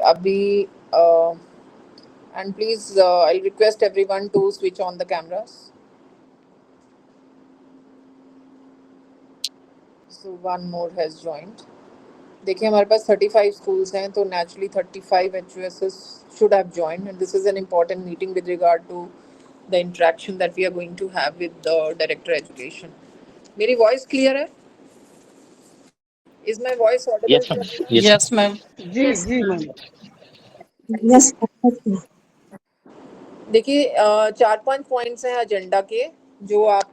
Abhi, and please, I'll request everyone to switch on the cameras. So one more has joined. देखिए हमारे पास 35 schools हैं तो naturally 35 HUSs should have joined, and this is an important meeting with regard to the interaction that we are going to have with the Director Education. मेरी voice clear है? Is my voice audible to everyone? Yes, ma'am. जी ma'am. Yes. देखिए 4-5 points हैं agenda के जो आप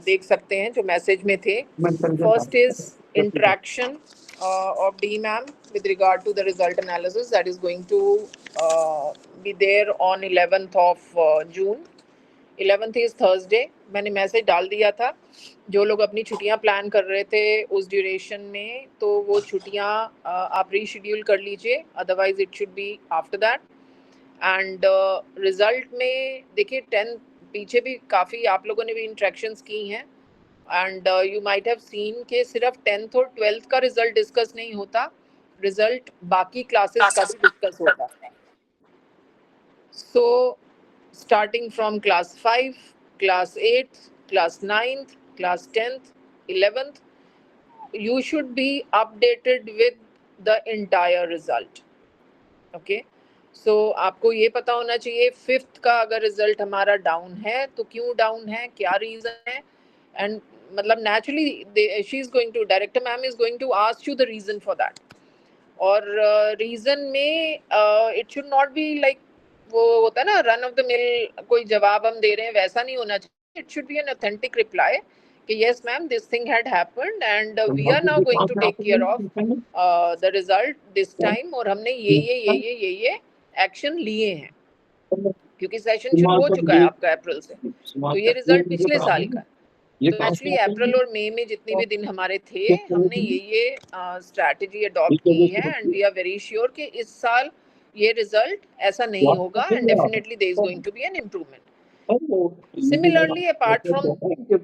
देख सकते हैं जो मैसेज में थे. First is interaction of DMAM with regard to the result analysis that is going to be there on 11th of June. 11th is Thursday. मैंने मैसेज डाल दिया था. जो लोग अपनी छुट्टियां प्लान कर रहे थे उस ड्यूरेशन में तो वो छुट्टियां आप रीशेड्यूल कर लीजिए, otherwise it should be after that. And result में देखिए 10 पीछे भी काफ़ी आप लोगों ने भी इंट्रैक्शंस की हैं and you might have seen कि सिर्फ 10th और 12th का रिजल्ट डिस्कस नहीं होता, रिजल्ट बाकी क्लासेस का भी डिस्कस होता है. So starting from class 5, class 8, class 9th, class 10th, 11th, you should be updated with the entire result. Okay. सो आपको ये पता होना चाहिए 5th का अगर रिजल्ट हमारा डाउन है तो क्यों डाउन है, क्या रीज़न है. एंड मतलब naturally she is going to, director ma'am is going to ask you the reason for that. और रीज़न में it should not be like वो होता है ना रन ऑफ द मिल कोई जवाब हम दे रहे हैं, वैसा नहीं होना चाहिए. It should be an authentic reply कि yes ma'am this thing had happened and we are now going to take care of the result this time और हमने ये एक्शन लिए हैं क्योंकि सेशन शुरू हो चुका है आपका अप्रैल से, तो ये रिजल्ट पिछले साल का है. तो एक्चुअली अप्रैल और मई में जितने भी दिन हमारे थे हमने ये स्ट्रैटेजी अडॉप्ट की है and we are very sure कि इस साल ये रिजल्ट ऐसा नहीं होगा and definitely there is going to be an improvement. Similarly, apart from the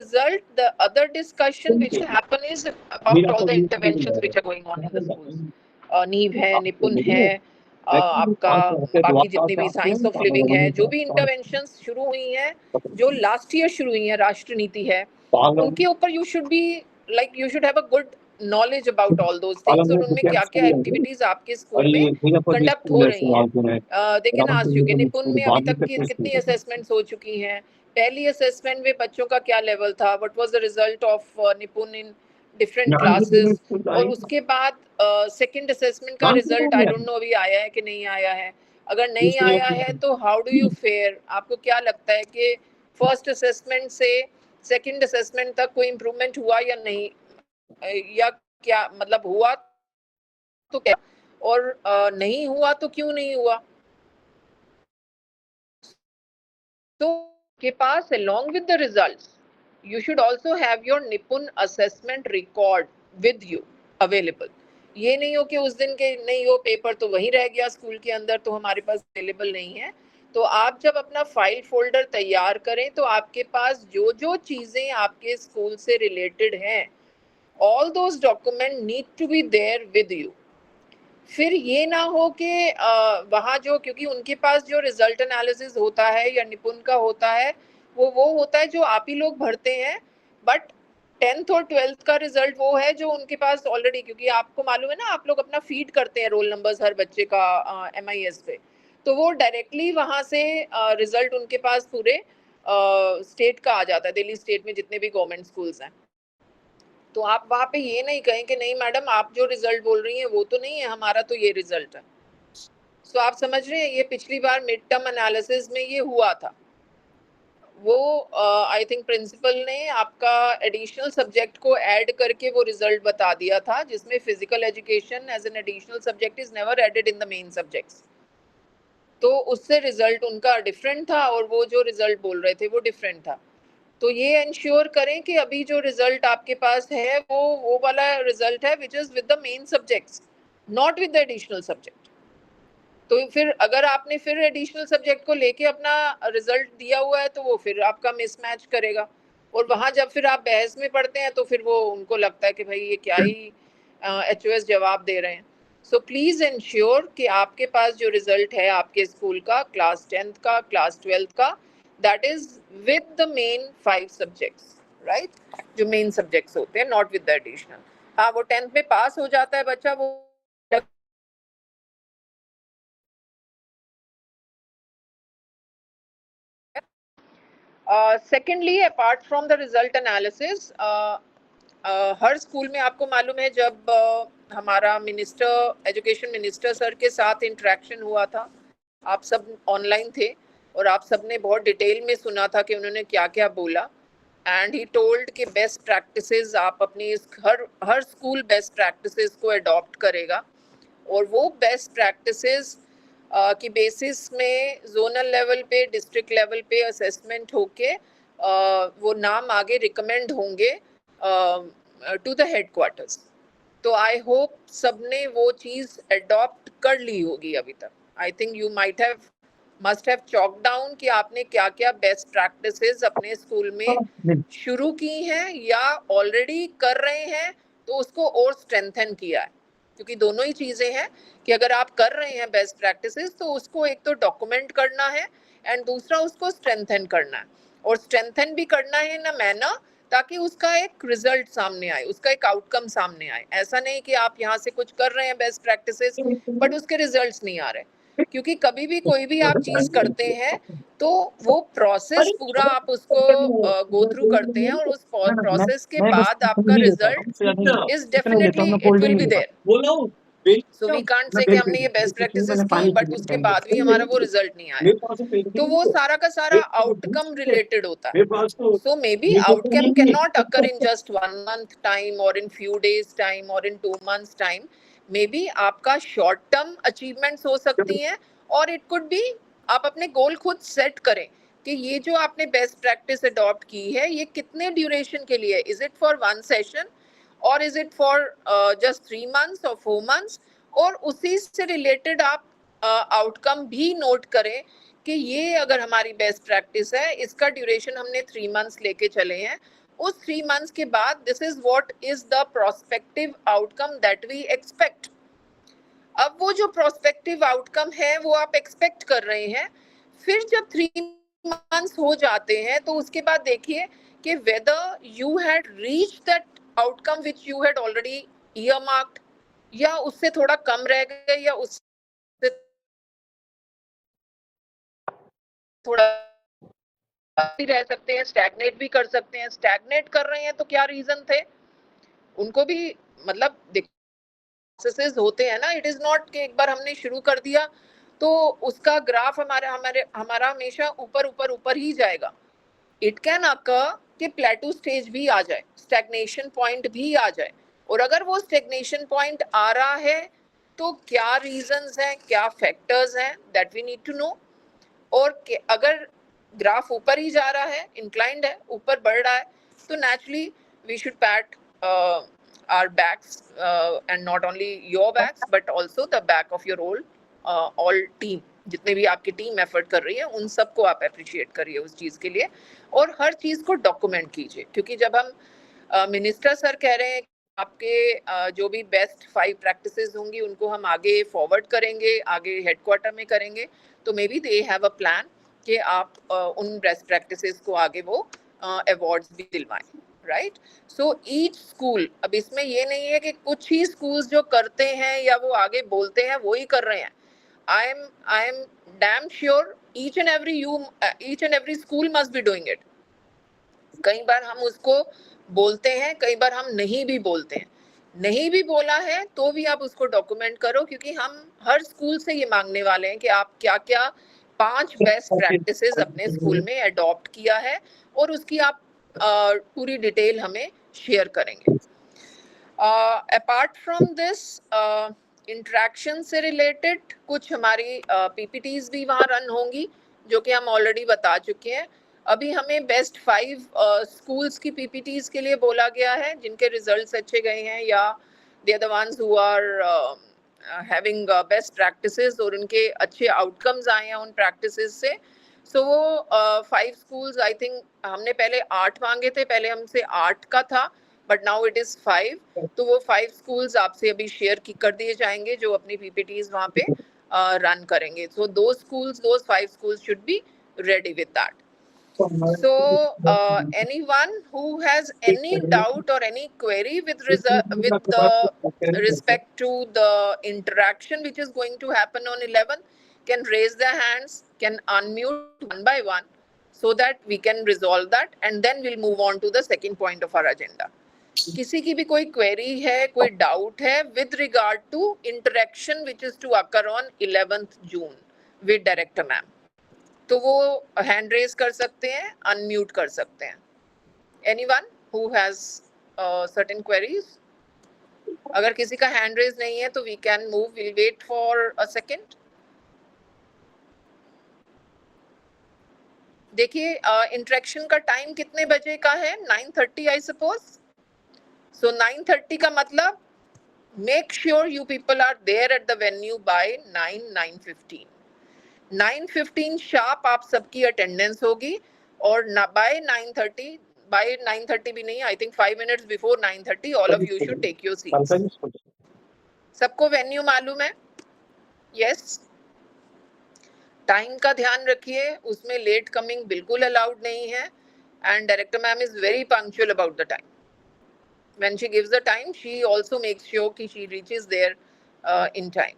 result, the other discussion which will happen is about all the interventions which are going on in the schools. नीव है, निपुण है, आपका बाकी जितनी भी science of living है, जो भी इंटरवेंशंस शुरू हुई हैं, जो लास्ट ईयर शुरू हुई हैं, राष्ट्र नीति है, उनके ऊपर you should be like you should have a good knowledge about all those things और उनमें क्या क्या एक्टिविटीज आपके स्कूल में कंडक्ट हो रही हैं. दे कैन आस्क यू कि निपुण में अभी तक कितनी असेसमेंट्स हो चुकी हैं, पहली असेसमेंट में बच्चों का क्या लेवल था, what was the result of निपुण इन डिफरेंट क्लासेस, और उसके बाद सेकंड असेसमेंट का रिजल्ट आई डोंट नो अभी आया है कि नहीं आया है. अगर नहीं आया है तो हाउ डू यू फेयर, आपको क्या लगता है कि फर्स्ट असेसमेंट से सेकंड असेसमेंट तक कोई इम्प्रूवमेंट हुआ या नहीं, या क्या मतलब हुआ तो क्या, और नहीं हुआ तो क्यों नहीं हुआ. तो के पास along with the results you should also have your निपुण assessment record with you available. ये नहीं हो कि उस दिन के नहीं हो पेपर तो वहीं रह गया स्कूल के अंदर तो हमारे पास अवेलेबल नहीं है. तो आप जब अपना फाइल फोल्डर तैयार करें तो आपके पास जो जो चीज़ें आपके स्कूल से रिलेटेड हैं all those documents need to be there with you. फिर ये ना हो कि वहाँ जो, क्योंकि उनके पास जो रिजल्ट एनालिसिस होता है या निपुण का होता है वो होता है जो आप ही लोग भरते हैं, बट 10th और 12th का रिजल्ट वो है जो उनके पास ऑलरेडी, क्योंकि आपको मालूम है ना आप लोग अपना फीड करते हैं रोल नंबर्स हर बच्चे का MIS पे, तो वो डायरेक्टली वहाँ से रिजल्ट उनके पास पूरे स्टेट का आ जाता है, दिल्ली स्टेट में जितने भी गवर्नमेंट स्कूल्स हैं. तो आप वहाँ पे ये नहीं कहें कि नहीं मैडम आप जो रिजल्ट बोल रही हैं वो तो नहीं है, हमारा तो ये रिजल्ट है. सो आप समझ रहे हैं ये पिछली बार मिड टर्म एनालिसिस में ये हुआ था. वो आई थिंक प्रिंसिपल ने आपका एडिशनल सब्जेक्ट को ऐड करके वो रिजल्ट बता दिया था, जिसमें physical education as an additional subject is never added in the main subjects. तो उससे रिजल्ट उनका डिफरेंट था और वो जो रिजल्ट बोल रहे थे वो डिफरेंट था. तो ये इंश्योर करें कि अभी जो रिजल्ट आपके पास है वो वाला रिजल्ट है which is with the main subjects, not with the additional subject. तो फिर अगर आपने फिर एडिशनल सब्जेक्ट को लेके अपना रिजल्ट दिया हुआ है तो वो फिर आपका मिसमैच करेगा, और वहाँ जब फिर आप बहस में पढ़ते हैं तो फिर वो उनको लगता है कि भाई ये क्या ही HOS जवाब दे रहे हैं. So please ensure कि आपके पास जो रिजल्ट है आपके स्कूल का, क्लास 10th का, क्लास 12th का, that is with the main 5 subjects, right? जो मेन सब्जेक्ट्स होते हैं, नॉट विद द एडिशनल. हाँ, वो 10th में पास हो जाता है बच्चा, वो secondly, apart from the result analysis, her school में आपको मालूम है जब हमारा एजुकेशन मिनिस्टर सर के साथ इंटरेक्शन हुआ था, आप सब ऑनलाइन थे और आप सब ने बहुत डिटेल में सुना था कि उन्होंने क्या क्या बोला. एंड ही टोल्ड कि बेस्ट प्रैक्टिसेस आप अपनी हर स्कूल बेस्ट प्रैक्टिसेस को अडॉप्ट करेगा और वो बेस्ट प्रैक्टिसेस की बेसिस में जोनल लेवल पे, डिस्ट्रिक्ट लेवल पे असेसमेंट होके वो नाम आगे रिकमेंड होंगे टू द हेडक्वार्टर्स. तो आई होप सबने वो चीज़ अडॉप्ट कर ली होगी अभी तक. I think you must have chalk down कि आपने क्या क्या बेस्ट प्रैक्टिसेस अपने स्कूल में शुरू की हैं या ऑलरेडी कर रहे हैं, तो उसको और स्ट्रेंथन किया है. क्योंकि दोनों ही चीज़ें हैं कि अगर आप कर रहे हैं बेस्ट प्रैक्टिसेस तो उसको एक तो डॉक्यूमेंट करना है एंड दूसरा उसको स्ट्रेंथन करना है. और स्ट्रेंथन भी करना है ना मैना, ताकि उसका एक रिजल्ट सामने आए, उसका एक आउटकम सामने आए. ऐसा नहीं कि आप यहाँ से कुछ कर रहे हैं बेस्ट प्रैक्टिसेस बट उसके रिजल्ट्स नहीं आ रहे. क्योंकि कभी भी कोई भी आप चीज़ करते हैं तो वो प्रोसेस पूरा आप उसको गो थ्रू करते हैं और उस प्रोसेस के बाद आपका result is definitely it will be there. So we can't say कि हमने ये बेस्ट प्रैक्टिसेस की बट उसके बाद भी हमारा वो रिजल्ट नहीं आया. तो वो सारा का सारा आउटकम रिलेटेड होता है. So may be outcome can not occur in just 1 month time और इन फ्यू डेज टाइम और in 2 months time. May be आपका शॉर्ट टर्म अचीवमेंट्स हो सकती हैं और इट कुड बी आप अपने गोल खुद सेट करें कि ये जो आपने बेस्ट प्रैक्टिस अडॉप्ट की है ये कितने ड्यूरेशन के लिए, इज इट फॉर 1 session और is it for just 3 months और 4 months. और उसी से रिलेटेड आप आउटकम भी नोट करें कि ये अगर हमारी बेस्ट प्रैक्टिस है, इसका ड्यूरेशन हमने 3 months लेके चले हैं, उस 3 months के बाद this is what is the prospective outcome that we expect. अब वो जो प्रोस्पेक्टिव आउटकम है वो आप एक्सपेक्ट कर रहे हैं. फिर जब 3 months हो जाते हैं तो उसके बाद देखिए कि whether you had reached that outcome which you had already earmarked या उससे थोड़ा कम रह गए या उससे थोड़ा भी रह सकते हैं, स्टैग्नेट भी कर सकते हैं. स्टैग्नेट कर रहे हैं तो क्या रीजन थे, उनको भी मतलब प्रोसेसेस होते हैं ना. इट इज नॉट कि एक बार हमने शुरू कर दिया तो उसका ग्राफ हमारा हमेशा ऊपर ही जाएगा. इट कैन अकर कि प्लेटू स्टेज भी आ जाए, स्टैग्नेशन पॉइंट भी आ जाए. और अगर वो स्टैग्नेशन पॉइंट आ रहा है तो क्या रीजंस हैं, क्या फैक्टर्स हैं, that we need to know. और अगर ग्राफ ऊपर ही जा रहा है, इंक्लाइंड है, ऊपर बढ़ रहा है, तो naturally we should pat our backs and not only your backs but also the back of your all team. जितने भी आपकी टीम एफर्ट कर रही है उन सबको आप अप्रिशिएट करिए उस चीज़ के लिए और हर चीज़ को डॉक्यूमेंट कीजिए. क्योंकि जब हम मिनिस्टर सर कह रहे हैं आपके जो भी बेस्ट 5 प्रैक्टिसेस होंगी उनको हम आगे फॉरवर्ड करेंगे, आगे हेडक्वार्टर में करेंगे, तो may be they have a plan कि आप उन बेस्ट प्रैक्टिसेस को आगे वो अवार्ड्स भी दिलवाएं. राइट. सो ईच स्कूल, अब इसमें ये नहीं है कि कुछ ही स्कूल्स जो करते हैं या वो आगे बोलते हैं वो ही कर रहे हैं. I am damn sure each and every school must be doing it. कई बार हम उसको बोलते हैं, कई बार हम नहीं भी बोलते हैं. नहीं भी बोला है तो भी आप उसको डॉक्यूमेंट करो, क्योंकि हम हर स्कूल से ये मांगने वाले हैं कि आप क्या क्या 5 बेस्ट प्रैक्टिसेस अपने स्कूल में अडॉप्ट किया है और उसकी आप पूरी डिटेल हमें शेयर करेंगे. अपार्ट फ्रॉम दिस इंटरेक्शन से रिलेटेड कुछ हमारी पीपीटीज भी वहाँ रन होंगी जो कि हम ऑलरेडी बता चुके हैं. अभी हमें बेस्ट 5 स्कूल्स की पीपीटीज के लिए बोला गया है जिनके रिजल्ट्स अच्छे गए हैं या they are the ones who are having best practices और उनके अच्छे आउटकम्स आए हैं उन प्रैक्टिसेस से. सो वो 5 स्कूल्स, आई थिंक हमने पहले 8 मांगे थे, पहले हमसे 8 का था, बट नाउ इट इज 5. तो वो 5 स्कूल्स आपसे अभी शेयर कर दिए जाएंगे जो अपनी PPTs वहाँ पे रन करेंगे. So those 5 schools should be ready with that. So anyone who has any doubt or any query with the respect to the interaction which is going to happen on 11 can raise their hands, can unmute one by one, so that we can resolve that, and then we'll move on to the second point of our agenda. किसी की भी कोई query है, कोई doubt है with regard to interaction which is to occur on 11th June with Director Ma'am, तो वो hand raise कर सकते हैं, अनम्यूट कर सकते हैं. Anyone who has certain queries? अगर किसी का हैंड रेज नहीं है तो we can move. Will wait for a second. देखिए इंटरेक्शन का टाइम कितने बजे का है? 9:30 आई सपोज. सो 9:30 का मतलब make sure you people are there at the venue by 9:15. 9:15 sharp आप सबकी अटेंडेंस होगी और बाय 9:30 भी नहीं, I think 5 minutes before 9:30 all of you should take your seats. सबको वेन्यू मालूम है? यस. टाइम का ध्यान रखिए, उसमें लेट कमिंग बिल्कुल अलाउड नहीं है. And director ma'am is very punctual about the time. When she gives the time she also makes sure कि she reaches there in time.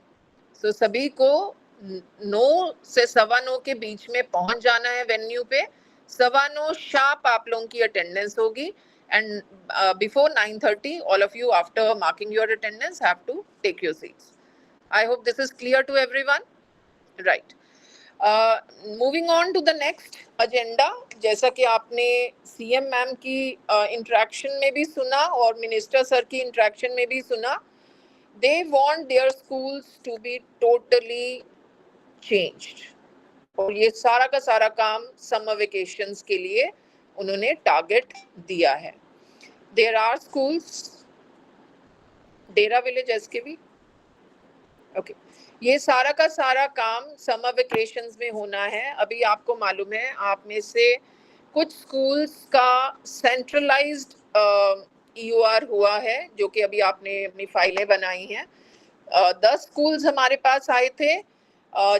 So सभी को 9 से 9:15 के बीच में पहुंच जाना है वेन्यू पे. 9:15 शार्प आप लोगों की अटेंडेंस होगी. And before 9:30 all of you after marking your attendance have to take your seats. I hope this is clear to everyone. Right. Moving on to the next agenda. जैसा कि आपने CM ma'am की interaction में भी सुना और minister sir की interaction में भी सुना, they want their schools to be totally changed. और ये सारा का सारा काम समर वेकेशंस के लिए उन्होंने टारगेट दिया है. There are schools, Dera village SKV. Okay. ये सारा का सारा काम समर वेकेशंस में होना है. अभी आपको मालूम है आप में से कुछ स्कूल्स का सेंट्रलाइज्ड EOR हुआ है जो कि अभी आपने अपनी फाइलें बनाई हैं. 10 स्कूल्स हमारे पास आए थे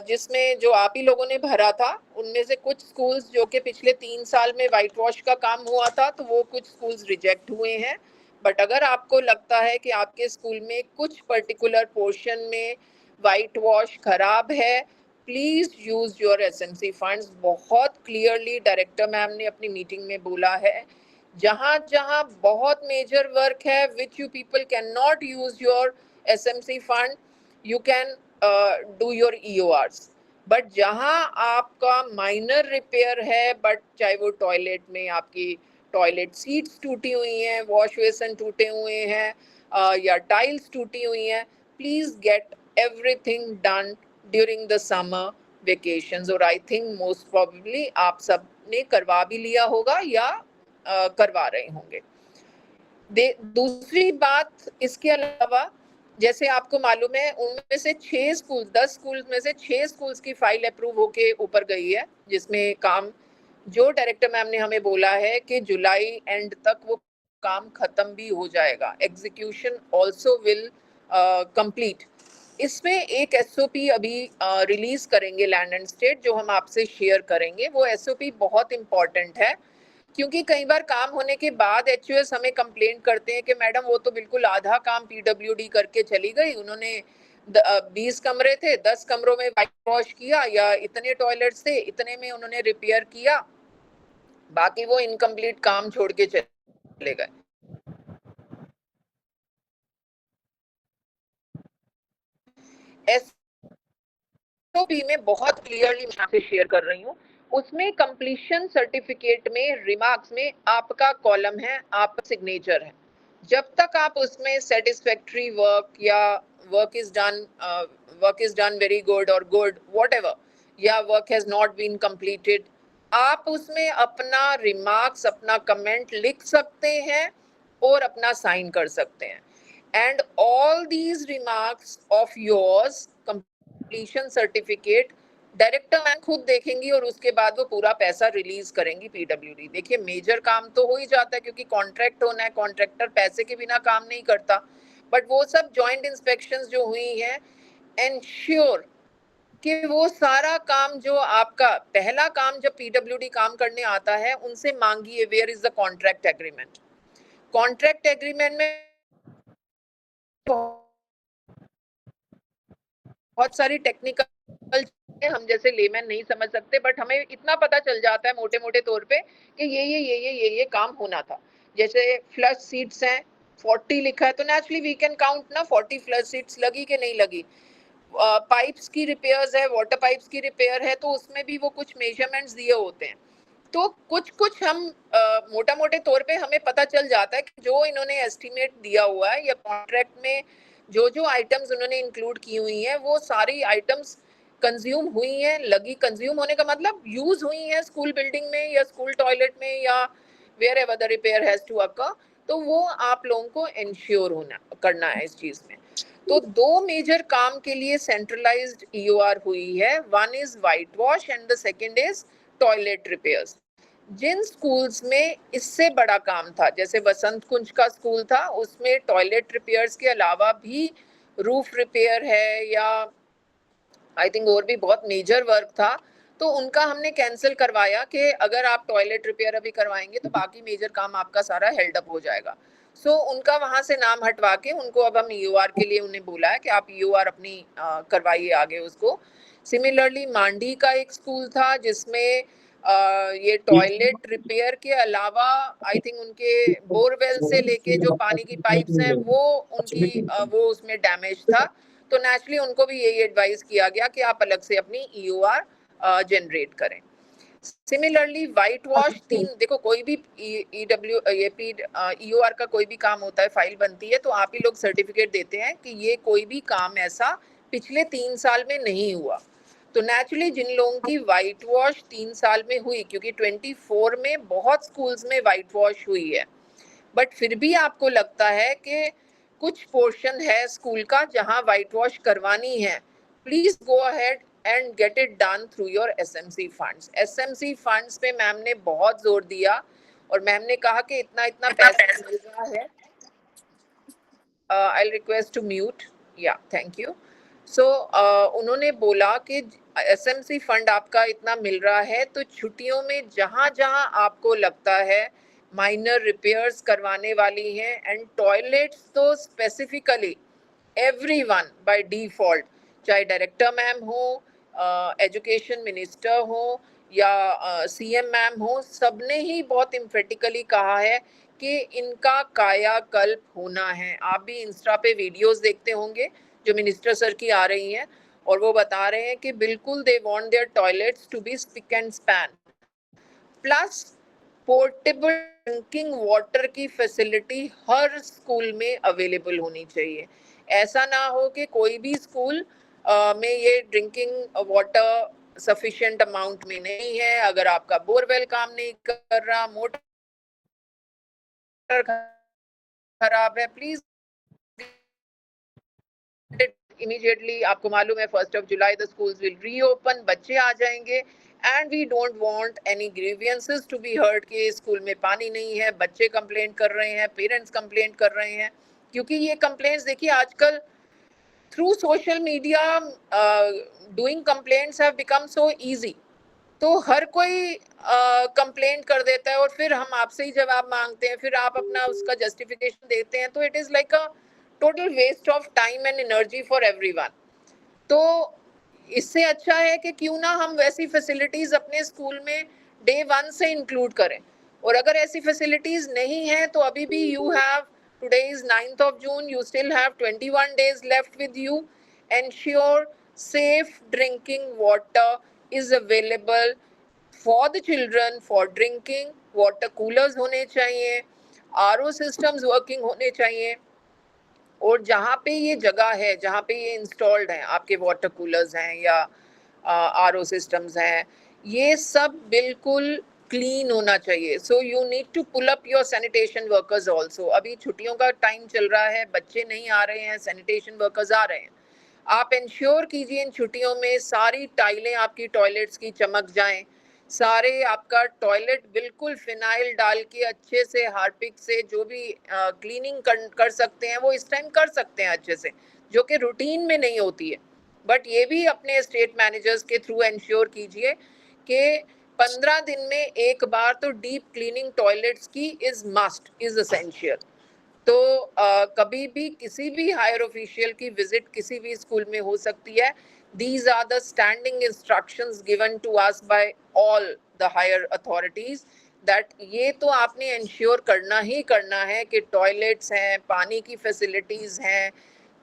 जिसमें जो आप ही लोगों ने भरा था. उनमें से कुछ स्कूल्स जो कि पिछले 3 साल में वाइट वॉश का काम हुआ था तो वो कुछ स्कूल्स रिजेक्ट हुए हैं. बट अगर आपको लगता है कि आपके स्कूल में कुछ पर्टिकुलर पोर्शन में वाइट वॉश खराब है, please use your SMC funds. बहुत क्लियरली डायरेक्टर मैम ने अपनी मीटिंग में बोला है जहां जहां बहुत मेजर वर्क है which you people can not use your SMC fund, you can do your EORs. But जहां आपका माइनर रिपेयर है, बट चाहे वो टॉयलेट में आपकी टॉयलेट सीट्स टूटी हुई हैं, वॉश बेसिन टूटे हुए हैं या टाइल्स टूटी हुई हैं, please get everything done during the summer vacations. और I think most probably आप सब ने करवा भी लिया होगा या करवा रहे होंगे. दूसरी बात इसके अलावा जैसे आपको मालूम है उनमें से 6 स्कूल 10 स्कूल में से 6 स्कूल्स की फाइल अप्रूव होके ऊपर गई है जिसमें काम जो डायरेक्टर मैम ने हमें बोला है कि जुलाई एंड तक वो काम खत्म भी हो जाएगा. Execution also will complete. इसमें एक SOP अभी रिलीज करेंगे लैंड एंड स्टेट जो हम आपसे शेयर करेंगे. वो SOP बहुत इम्पॉर्टेंट है क्योंकि कई बार काम होने के बाद HOS हमें कंप्लेंट करते हैं कि मैडम वो तो बिल्कुल आधा काम PWD करके चली गई. उन्होंने 20 कमरे थे, 10 कमरों में वाइट वॉश किया या इतने टॉयलेट्स थे इतने में उन्होंने रिपेयर किया, बाकी वो इनकम्प्लीट काम छोड़ के चले गए. SOP में बहुत क्लियरली मैं आपसे शेयर कर रही हूँ. उसमें कंप्लीशन सर्टिफिकेट में रिमार्क्स में आपका कॉलम है, आपका सिग्नेचर है. जब तक आप उसमें सेटिस्फैक्टरी वर्क या work is done very good और गुड व्हाटएवर या work has not been completed, आप उसमें अपना रिमार्क्स अपना कमेंट लिख सकते हैं और अपना साइन कर सकते हैं. And all these remarks of yours, completion certificate director ma'am खुद देखेंगी और उसके बाद वो पूरा पैसा रिलीज करेंगी पीडब्ल्यूडी। देखिए मेजर काम तो हो ही जाता है क्योंकि कॉन्ट्रैक्ट होना है, कॉन्ट्रैक्टर पैसे के बिना काम नहीं करता, बट वो सब जॉइंट इंस्पेक्शंस जो हुई हैं एंश्योर कि वो सारा काम जो आपका पहला काम जब पीडब्ल्यूडी काम करने आता है उनसे मांगिए where is the contract agreement. Contract agreement में बहुत सारी टेक्निकल हम जैसे लेमैन नहीं समझ सकते, बट हमें इतना पता चल जाता है मोटे मोटे तौर पे कि ये काम होना था। जैसे फ्लश सीट्स हैं 40 लिखा है तो नेचुरली वी कैन काउंट ना 40 फ्लश सीट्स लगी कि नहीं लगी। पाइप्स की रिपेयर्स है, वाटर पाइप्स की रिपेयर है, तो उसमें भी वो कुछ मेजरमेंट्स दिए होते हैं। तो कुछ हम मोटा मोटे तौर पे हमें पता चल जाता है कि जो इन्होंने एस्टिमेट दिया हुआ है या कॉन्ट्रैक्ट में जो आइटम्स उन्होंने इंक्लूड की हुई हैं वो सारी आइटम्स कंज्यूम हुई हैं, लगी। कंज्यूम होने का मतलब यूज हुई हैं स्कूल बिल्डिंग में या स्कूल टॉयलेट में या wherever the repair has to occur, तो वो आप लोगों को इंश्योर होना करना है इस चीज में। तो दो मेजर काम के लिए सेंट्रलाइज्ड ईओआर हुई है, one is white wash and the second is toilet repairs. जिन स्कूल्स में इससे बड़ा काम था, जैसे वसंत कुंज का स्कूल था, उसमें टॉयलेट रिपेयर्स के अलावा भी रूफ रिपेयर है या आई थिंक और भी बहुत मेजर वर्क था, तो उनका हमने कैंसिल करवाया कि अगर आप टॉयलेट रिपेयर अभी करवाएंगे तो बाकी मेजर काम आपका सारा हेल्ड अप हो जाएगा। सो उनका वहाँ से नाम हटवा के उनको अब हम ईओआर के लिए उन्हें बोला है कि आप ईओआर अपनी करवाइए आगे उसको। सिमिलरली मांडी का एक स्कूल था जिसमें ये टॉयलेट रिपेयर के अलावा आई थिंक उनके बोरवेल से लेके जो पानी की पाइप्स हैं वो उनकी वो उसमें डैमेज था, तो नेचुरली उनको भी यही एडवाइस किया गया कि आप अलग से अपनी ईओआर जनरेट करें। सिमिलरली वाइट वॉश तीन, देखो कोई भी ईओआर का कोई भी काम होता है, फाइल बनती है तो आप ही लोग सर्टिफिकेट देते हैं कि ये कोई भी काम ऐसा पिछले 3 साल में नहीं हुआ। तो नेचुरली जिन लोगों की वाइट वॉश 3 साल में हुई, क्योंकि 24 में बहुत स्कूल्स में वाइट वॉश हुई है, बट फिर भी आपको लगता है कि कुछ पोर्शन है स्कूल का जहां वाइट वॉश करवानी है, please go ahead and get it done through your SMC funds. SMC funds पे मैम ने बहुत जोर दिया और मैम ने कहा कि इतना इतना पैसा मिल रहा है। आई रिक्वेस्ट टू म्यूट, या थैंक यू। सो उन्होंने बोला कि एसएमसी फंड आपका इतना मिल रहा है तो छुट्टियों में जहां जहां आपको लगता है माइनर रिपेयर्स करवाने वाली हैं, एंड टॉयलेट्स तो स्पेसिफिकली एवरीवन बाय डिफॉल्ट, चाहे डायरेक्टर मैम हो, एजुकेशन मिनिस्टर हो या सीएम मैम हो, सबने ही बहुत इम्फेटिकली कहा है कि इनका कायाकल्प होना है। आप भी इंस्टा पे वीडियोस देखते होंगे जो मिनिस्टर सर की आ रही हैं और वो बता रहे हैं कि बिल्कुल they want their toilets to be spick and span, plus portable drinking water की फैसिलिटी हर स्कूल में अवेलेबल होनी चाहिए। ऐसा ना हो कि कोई भी स्कूल में ये ड्रिंकिंग वाटर सफिशिएंट अमाउंट में नहीं है। अगर आपका बोरवेल काम नहीं कर रहा, मोटर खराब है, प्लीज इमीडिएटली। आपको मालूम है 1 जुलाई द स्कूल्स विल रीओपन, बच्चे आ जाएंगे and we don't want any grievances to be heard कि स्कूल में पानी नहीं है, बच्चे कंप्लेंट कर रहे हैं, पेरेंट्स कंप्लेंट कर रहे हैं। क्योंकि ये कंप्लेंट्स देखिए आजकल through social media doing complaints have become so easy, तो हर कोई कंप्लेंट कर देता है और फिर हम आपसे ही जवाब मांगते हैं, फिर आप अपना उसका जस्टिफिकेशन देते हैं, तो it is like a total waste of time and energy for everyone. तो इससे अच्छा है कि क्यों ना हम वैसी फैसिलिटीज़ अपने स्कूल में डे 1 से इंक्लूड करें। और अगर ऐसी फैसिलिटीज़ नहीं है तो अभी भी you have, today is 9th June, you still have 21 days left with you. Ensure safe drinking water is available for the children for drinking. Water coolers होने चाहिए, आरओ सिस्टम्स वर्किंग होने चाहिए, और जहाँ पे ये जगह है, जहाँ पे ये इंस्टॉल्ड हैं, आपके वाटर कूलर्स हैं या आरओ सिस्टम्स हैं, ये सब बिल्कुल क्लीन होना चाहिए। So you need to pull up your sanitation workers also. अभी छुट्टियों का टाइम चल रहा है, बच्चे नहीं आ रहे हैं, सैनिटेशन वर्कर्स आ रहे हैं। आप इंश्योर कीजिए इन छुट्टियों में सारी टाइलें आपकी टॉयलेट्स की चमक जाएं, सारे आपका टॉयलेट बिल्कुल फिनाइल डाल के अच्छे से हार्पिक से जो भी क्लीनिंग कर सकते हैं वो इस टाइम कर सकते हैं अच्छे से, जो कि रूटीन में नहीं होती है। बट ये भी अपने स्टेट मैनेजर्स के थ्रू इंश्योर कीजिए कि 15 दिन में एक बार तो डीप क्लीनिंग टॉयलेट्स की इज मस्ट, इज असेंशियल। तो कभी भी किसी भी हायर ऑफिशियल की विजिट किसी भी स्कूल में हो सकती है। These are the standing instructions given to us by all the higher authorities that ये तो आपने इंश्योर करना ही करना है कि टॉयलेट्स हैं, पानी की फैसिलिटीज़ हैं,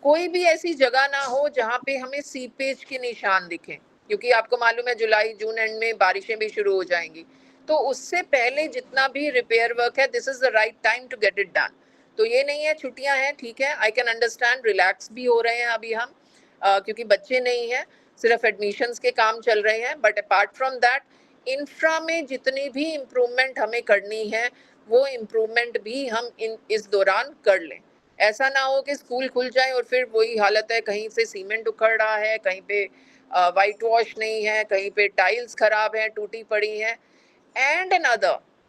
कोई भी ऐसी जगह ना हो जहाँ पे हमें सीपेज के निशान दिखें, क्योंकि आपको मालूम है जुलाई जून एंड में बारिशें भी शुरू हो जाएंगी। तो उससे पहले जितना भी रिपेयर वर्क है, this is the right time to get it done. तो ये नहीं है छुट्टियां हैं, ठीक है, आई कैन अंडरस्टैंड, रिलैक्स भी हो रहे हैं अभी हम, क्योंकि बच्चे नहीं हैं, सिर्फ एडमिशन्स के काम चल रहे हैं। But apart from that infra में जितनी भी इम्प्रूवमेंट हमें करनी है वो इम्प्रूवमेंट भी हम इस दौरान कर लें। ऐसा ना हो कि स्कूल खुल जाए और फिर वही हालत है, कहीं से सीमेंट उखड़ रहा है, कहीं पे वाइट वॉश नहीं है, कहीं पे टाइल्स खराब हैं, टूटी पड़ी हैं। And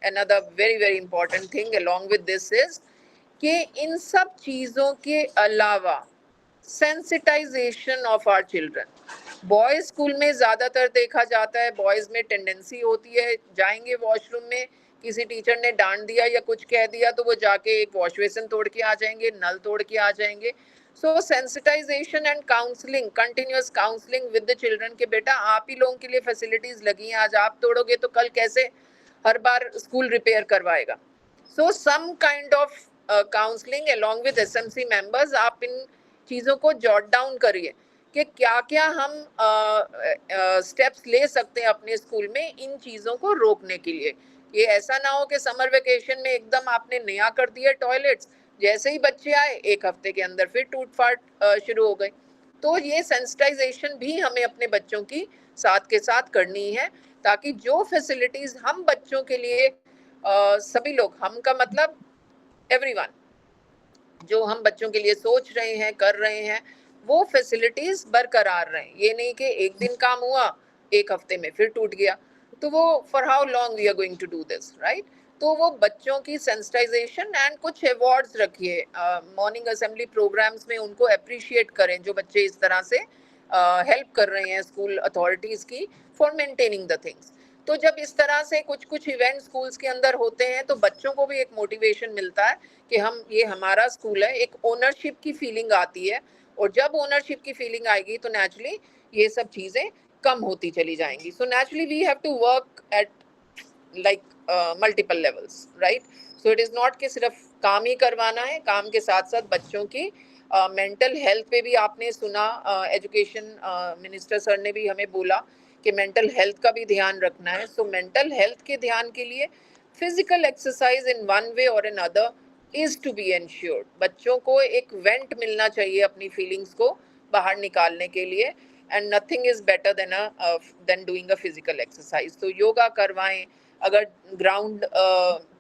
another very important thing along with this is कि इन सब चीज़ों के अलावा sensitization of our children. Boys school में ज़्यादातर देखा जाता है, बॉयज़ में टेंडेंसी होती है, जाएंगे वॉशरूम में, किसी टीचर ने डांट दिया या कुछ कह दिया तो वो जाके एक वॉश बेसिन तोड़ के आ जाएंगे, नल तोड़ के आ जाएंगे। So sensitisation and counselling, continuous counselling with the children के बेटा आप ही लोगों के लिए फैसिलिटीज़ लगी हैं, आज आप तोड़ोगे तो कल कैसे हर बार स्कूल रिपेयर करवाएगा। So some kind of counselling along with SMC members, आप इन चीज़ों को जॉट डाउन करिए कि क्या क्या हम स्टेप्स ले सकते हैं अपने स्कूल में इन चीज़ों को रोकने के लिए। ये ऐसा ना हो कि समर वेकेशन में एकदम आपने नया कर दिया टॉयलेट्स, जैसे ही बच्चे आए एक हफ्ते के अंदर फिर टूट फाट शुरू हो गई। तो ये सेंसिटाइजेशन भी हमें अपने बच्चों की साथ के साथ करनी है, ताकि जो फैसिलिटीज़ हम बच्चों के लिए सभी लोग, हम का मतलब एवरीवन, जो हम बच्चों के लिए सोच रहे हैं, कर रहे हैं, वो फैसिलिटीज़ बरकरार रहें। ये नहीं कि एक दिन काम हुआ, एक हफ्ते में फिर टूट गया, तो वो for how long we are going to do this, right. तो वो बच्चों की सेंसिटाइजेशन एंड कुछ अवार्ड्स रखिए मॉर्निंग असेंबली प्रोग्राम्स में, उनको अप्रिशिएट करें जो बच्चे इस तरह से हेल्प कर रहे हैं स्कूल अथॉरिटीज़ की फॉर मेंटेनिंग द थिंग्स। तो जब इस तरह से कुछ इवेंट स्कूल्स के अंदर होते हैं तो बच्चों को भी एक मोटिवेशन मिलता है कि हम, ये हमारा स्कूल है, एक ओनरशिप की फीलिंग आती है। और जब ओनरशिप की फीलिंग आएगी तो नेचुरली ये सब चीज़ें कम होती चली जाएंगी। So naturally we have to work at like multiple levels, right. So it is not कि सिर्फ काम ही करवाना है, काम के साथ साथ बच्चों की मेंटल हेल्थ पे भी आपने सुना, एजुकेशन मिनिस्टर सर ने भी हमें बोला कि मेंटल हेल्थ का भी ध्यान रखना है। सो मेंटल हेल्थ के ध्यान के लिए physical exercise in one way और in other is to be ensured. बच्चों को एक वेंट मिलना चाहिए अपनी फीलिंग्स को बाहर निकालने के लिए, and nothing is better than doing a physical exercise. तो योगा करवाएं, अगर ग्राउंड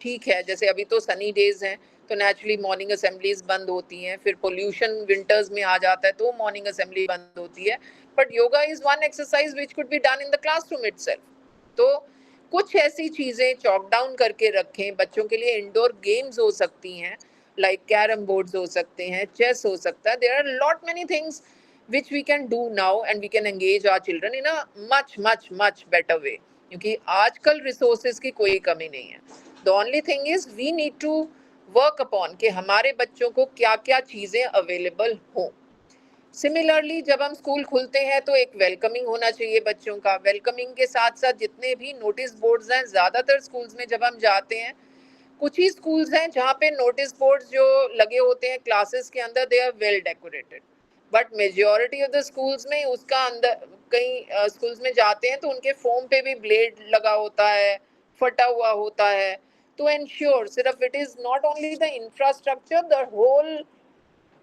ठीक है, जैसे अभी तो सनी डेज हैं तो नेचुरली मॉर्निंग असेंबलीज बंद होती हैं, फिर पोल्यूशन विंटर्स में आ जाता है तो मॉर्निंग असेंबली बंद होती है, but yoga is one exercise which could be done in the classroom itself. तो कुछ ऐसी चीज़ें चॉक डाउन करके रखें। बच्चों के लिए इंडोर गेम्स हो सकती हैं, लाइक कैरम बोर्ड्स हो सकते हैं, चेस हो सकता है, there are lot many things which we can do now and we can engage our children in a much better way, क्योंकि आजकल रिसोर्सेज की कोई कमी नहीं है। The only thing is we need to work upon कि हमारे बच्चों को क्या क्या चीज़ें अवेलेबल हों। सिमिलरली जब हम स्कूल खुलते हैं तो एक वेलकमिंग होना चाहिए बच्चों का। वेलकमिंग के साथ साथ जितने भी नोटिस बोर्ड्स हैं, ज़्यादातर स्कूल्स में जब हम जाते हैं, कुछ ही स्कूल्स हैं जहाँ पे नोटिस बोर्ड्स जो लगे होते हैं क्लासेस के अंदर, they are well decorated, but majority of the schools में उसका अंदर, कई स्कूल्स में जाते हैं तो उनके फोम पे भी ब्लेड लगा होता है, फटा हुआ होता है। तो एंश्योर, सिर्फ it is not only the infrastructure, the whole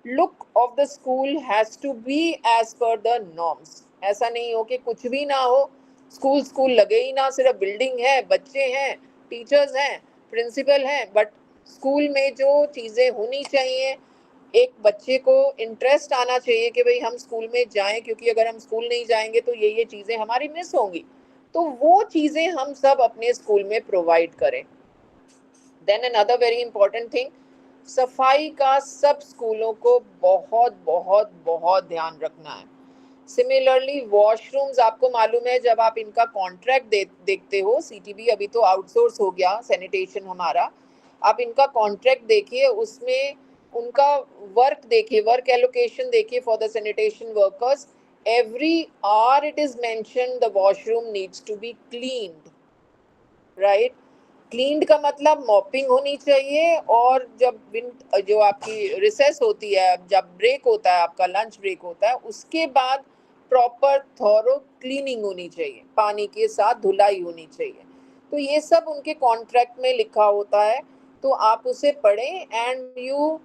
look of the school has to be as per the norms. ऐसा नहीं हो कि कुछ भी ना हो, स्कूल स्कूल लगे ही ना, सिर्फ बिल्डिंग है, बच्चे हैं, टीचर्स हैं, प्रिंसिपल हैं, बट स्कूल में जो चीज़ें होनी चाहिए एक बच्चे को इंटरेस्ट आना चाहिए कि भाई हम स्कूल में जाएं, क्योंकि अगर हम स्कूल नहीं जाएंगे तो ये चीज़ें हमारी मिस होंगी, तो वो चीज़ें हम सब अपने स्कूल में प्रोवाइड करें। Then another very important thing, सफाई का सब स्कूलों को बहुत बहुत बहुत ध्यान रखना है। सिमिलरली वॉशरूम्स, आपको मालूम है जब आप इनका कॉन्ट्रैक्ट देखते हो, सीटीबी अभी तो आउटसोर्स हो गया सैनिटेशन हमारा, आप इनका कॉन्ट्रैक्ट देखिए, उसमें उनका वर्क देखिए, वर्क एलोकेशन देखिए for the sanitation workers, every hour it is mentioned the washroom needs to be cleaned, right? Cleaned का मतलब मॉपिंग होनी चाहिए, और जब जो आपकी रिसेस होती है, जब ब्रेक होता है, आपका लंच ब्रेक होता है, उसके बाद प्रॉपर थॉरो क्लीनिंग होनी चाहिए, पानी के साथ धुलाई होनी चाहिए। तो ये सब उनके कॉन्ट्रैक्ट में लिखा होता है, तो आप उसे पढ़ें, and you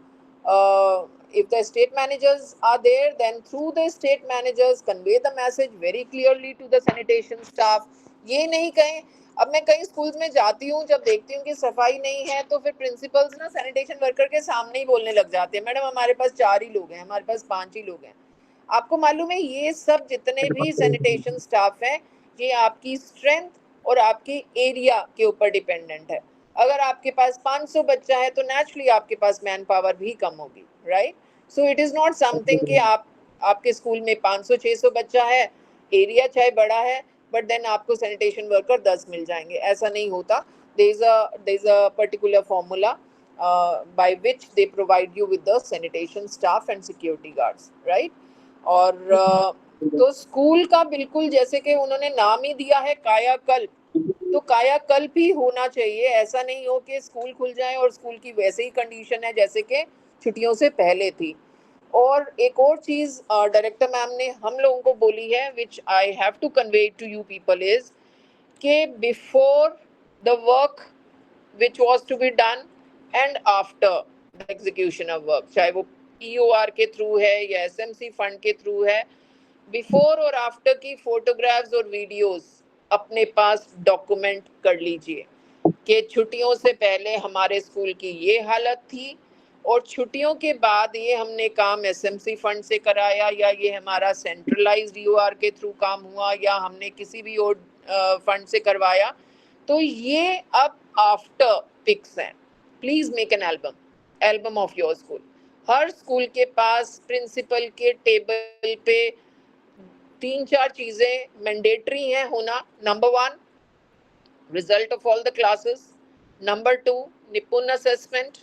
if the state managers are there, then through the state managers convey the message very clearly to the sanitation staff. ये नहीं कहें, अब मैं कई स्कूल्स में जाती हूँ, जब देखती हूँ कि सफाई नहीं है, तो फिर प्रिंसिपल्स ना सैनिटेशन वर्कर के सामने ही बोलने लग जाते हैं, मैडम हमारे पास 4 ही लोग हैं, हमारे पास 5 ही लोग हैं। आपको मालूम है ये सब जितने भी सैनिटेशन स्टाफ हैं, ये आपकी स्ट्रेंथ और आपके एरिया के ऊपर डिपेंडेंट है। अगर आपके पास 500 बच्चा है तो नेचुरली आपके पास मैन पावर भी कम होगी, right? So it is not something कि आपके स्कूल में 500-600 बच्चा है, एरिया चाहे बड़ा है, बट देन आपको सैनिटेशन वर्कर 10 मिल जाएंगे, ऐसा नहीं होता। there is a particular formula by which they provide you with the sanitation staff and security guards, right? और तो स्कूल का बिल्कुल जैसे कि उन्होंने नाम ही दिया है कायाकल्प, तो कायाकल्प ही होना चाहिए। ऐसा नहीं हो कि स्कूल खुल जाए और स्कूल की वैसे ही कंडीशन है जैसे कि छुट्टियों से पहले थी। और एक और चीज़ डायरेक्टर मैम ने हम लोगों को बोली है, which I have to convey to you people, is कि before the work which was to be done and after the execution of work, चाहे वो POR के थ्रू है या SMC फंड के थ्रू है, बिफोर और आफ्टर की फोटोग्राफ्स और वीडियोस अपने पास डॉक्यूमेंट कर लीजिए कि छुट्टियों से पहले हमारे स्कूल की ये हालत थी, और छुट्टियों के बाद ये हमने काम SMC फंड से कराया, या ये हमारा सेंट्रलाइज्ड UR के थ्रू काम हुआ, या हमने किसी भी और फंड से करवाया। तो ये अब आफ्टर पिक्स हैं। Please make an album of your school. Her school के पास प्रिंसिपल के टेबल पे 3-4 चीजें मैंडेटरी हैं होना। Number 1, result of all the classes. Number 2, निपुण असेसमेंट।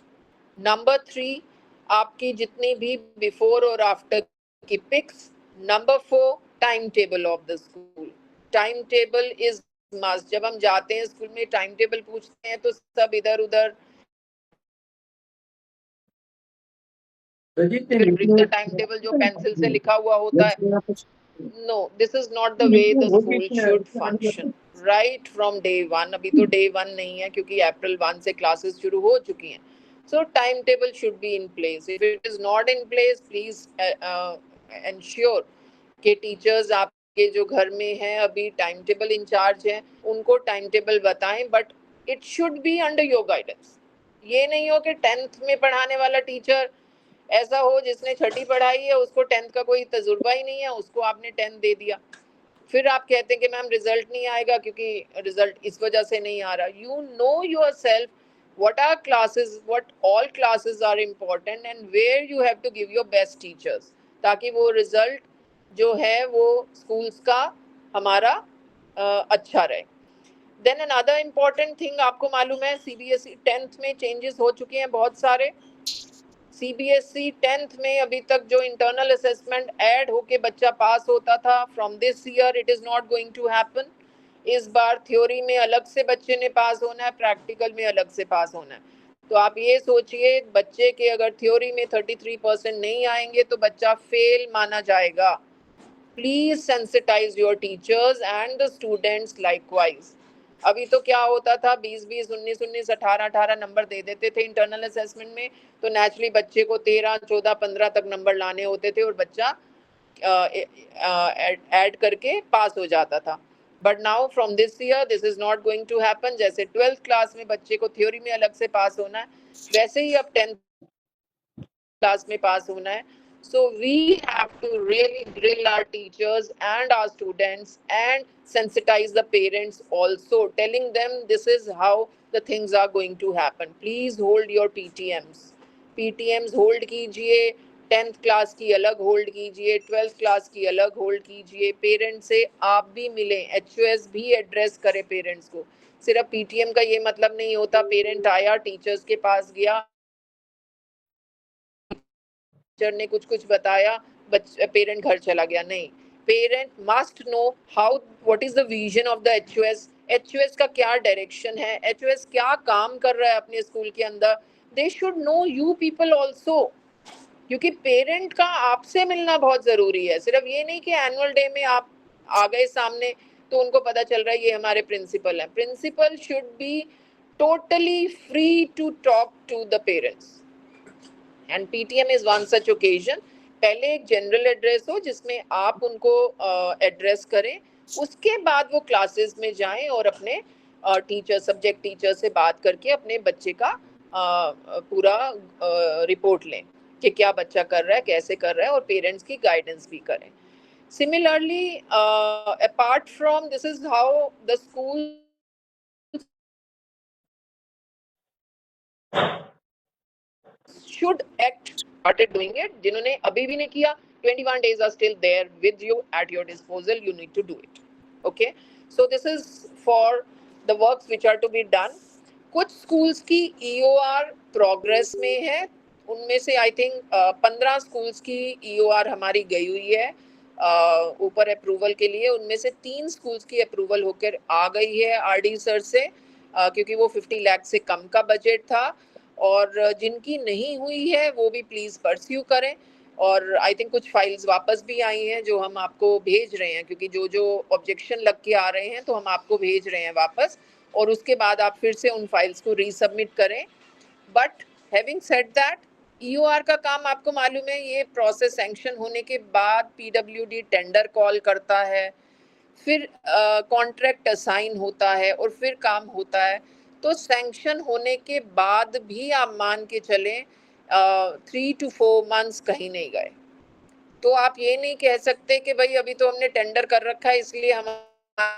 नंबर 3, आपकी जितनी भी बिफोर और आफ्टर की pics. Number 4, time table of the school. Time table is must. जब हम जाते हैं स्कूल में टाइम टेबल पूछते हैं तो सब इधर उधर टाइम टेबल जो पेंसिल से लिखा हुआ होता है। No, this is not the way the school should function right from day one. अभी तो day 1 नहीं है क्योंकि April 1 से classes शुरू हो चुकी हैं। So timetable should be in place. If it is not in place, please ensure कि teachers आपके जो घर में हैं अभी timetable in charge हैं, उनको timetable बताएं, but it should be under your guidance. ये नहीं हो कि 10th में पढ़ाने वाला टीचर ऐसा हो जिसने 6ठी पढ़ाई है, उसको 10th का कोई तजुर्बा ही नहीं है, उसको आपने 10th दे दिया, फिर आप कहते हैं कि मैम रिजल्ट नहीं आएगा क्योंकि रिजल्ट इस वजह से नहीं आ रहा। You know your self what are classes, what all classes are important and where you have to give your best teachers, ताकि वो रिजल्ट जो है वो स्कूल्स का हमारा अच्छा रहे। देन अनदर इम्पॉर्टेंट थिंग, आपको मालूम है CBSE 10th में चेंजेस हो चुके हैं बहुत सारे। CBSE 10th में अभी तक जो इंटरनल असेसमेंट ऐड होके बच्चा पास होता था, from this year it is not going to happen. इस बार थ्योरी में अलग से बच्चे ने पास होना है, प्रैक्टिकल में अलग से पास होना है। तो आप ये सोचिए, बच्चे के अगर थ्योरी में 33% नहीं आएंगे तो बच्चा फेल माना जाएगा। Please sensitize your teachers and the students likewise. अभी तो क्या होता था, 20-20, 19-19, 18-18 नंबर दे देते थे इंटरनल असेसमेंट में, तो नेचुरली बच्चे को 13, 14, 15 तक नंबर लाने होते थे और बच्चा ऐड करके पास हो जाता था। But now from this year this is not going to happen. जैसे 12th क्लास में बच्चे को थ्योरी में अलग से पास होना है, वैसे ही अब 10th क्लास में पास होना है. So we have to really drill our teachers and our students and sensitize the parents also, telling them this is how the things are going to happen. Please hold your PTMs hold कीजिए, 10th class की अलग hold कीजिए, 12th class की अलग hold कीजिए. Parents से आप भी मिलें, HOS भी एड्रेस करें पेरेंट्स को. सिर्फ PTM का ये मतलब नहीं होता पेरेंट आया टीचर्स के पास गया, टीचर ने कुछ बताया, पेरेंट घर चला गया. नहीं, parent must know how, what is the vision of the HOS का क्या डायरेक्शन है, HOS क्या काम कर रहा है अपने स्कूल के अंदर. They should know you people also, क्योंकि पेरेंट का आपसे मिलना बहुत जरूरी है. सिर्फ ये नहीं कि एनुअल डे में आप आ गए सामने तो उनको पता चल रहा है ये हमारे प्रिंसिपल हैं. Principal should be totally free to talk to the parents and PTM is one such occasion. पहले एक जनरल एड्रेस हो जिसमें आप उनको एड्रेस करें, उसके बाद वो क्लासेस में जाएं और अपने टीचर, सब्जेक्ट टीचर से बात करके अपने बच्चे का पूरा रिपोर्ट लें कि क्या बच्चा कर रहा है, कैसे कर रहा है, और पेरेंट्स की गाइडेंस भी करें. Similarly apart from this is how the school should act, started doing it. जिन्होंने अभी भी नहीं किया, 21 days are still there with you at your disposal. You need to do it. Okay, so this is for the works which are to be done. कुछ schools की EOR progress में है, उनमें से I think 15 schools की EOR हमारी गई हुई है ऊपर अप्रूवल के लिए. उनमें से 3 schools की अप्रूवल होकर आ गई है RD सर से, क्योंकि वो 50 लाख से कम का बजट था. और जिनकी नहीं हुई है वो भी प्लीज़ परस्यू करें. और आई थिंक कुछ फाइल्स वापस भी आई हैं जो हम आपको भेज रहे हैं, क्योंकि जो ऑब्जेक्शन लग के आ रहे हैं तो हम आपको भेज रहे हैं वापस, और उसके बाद आप फिर से उन फाइल्स को रीसबमिट करें. But having said that, EOR का काम आपको मालूम है, ये प्रोसेस सैंक्शन होने के बाद PWD टेंडर कॉल करता है, फिर कॉन्ट्रैक्ट असाइन होता है और फिर काम होता है. तो सैंक्शन होने के बाद भी आप मान के चलें 3 to 4 months कहीं नहीं गए. तो आप ये नहीं कह सकते कि भाई अभी तो हमने टेंडर कर रखा है इसलिए हमारा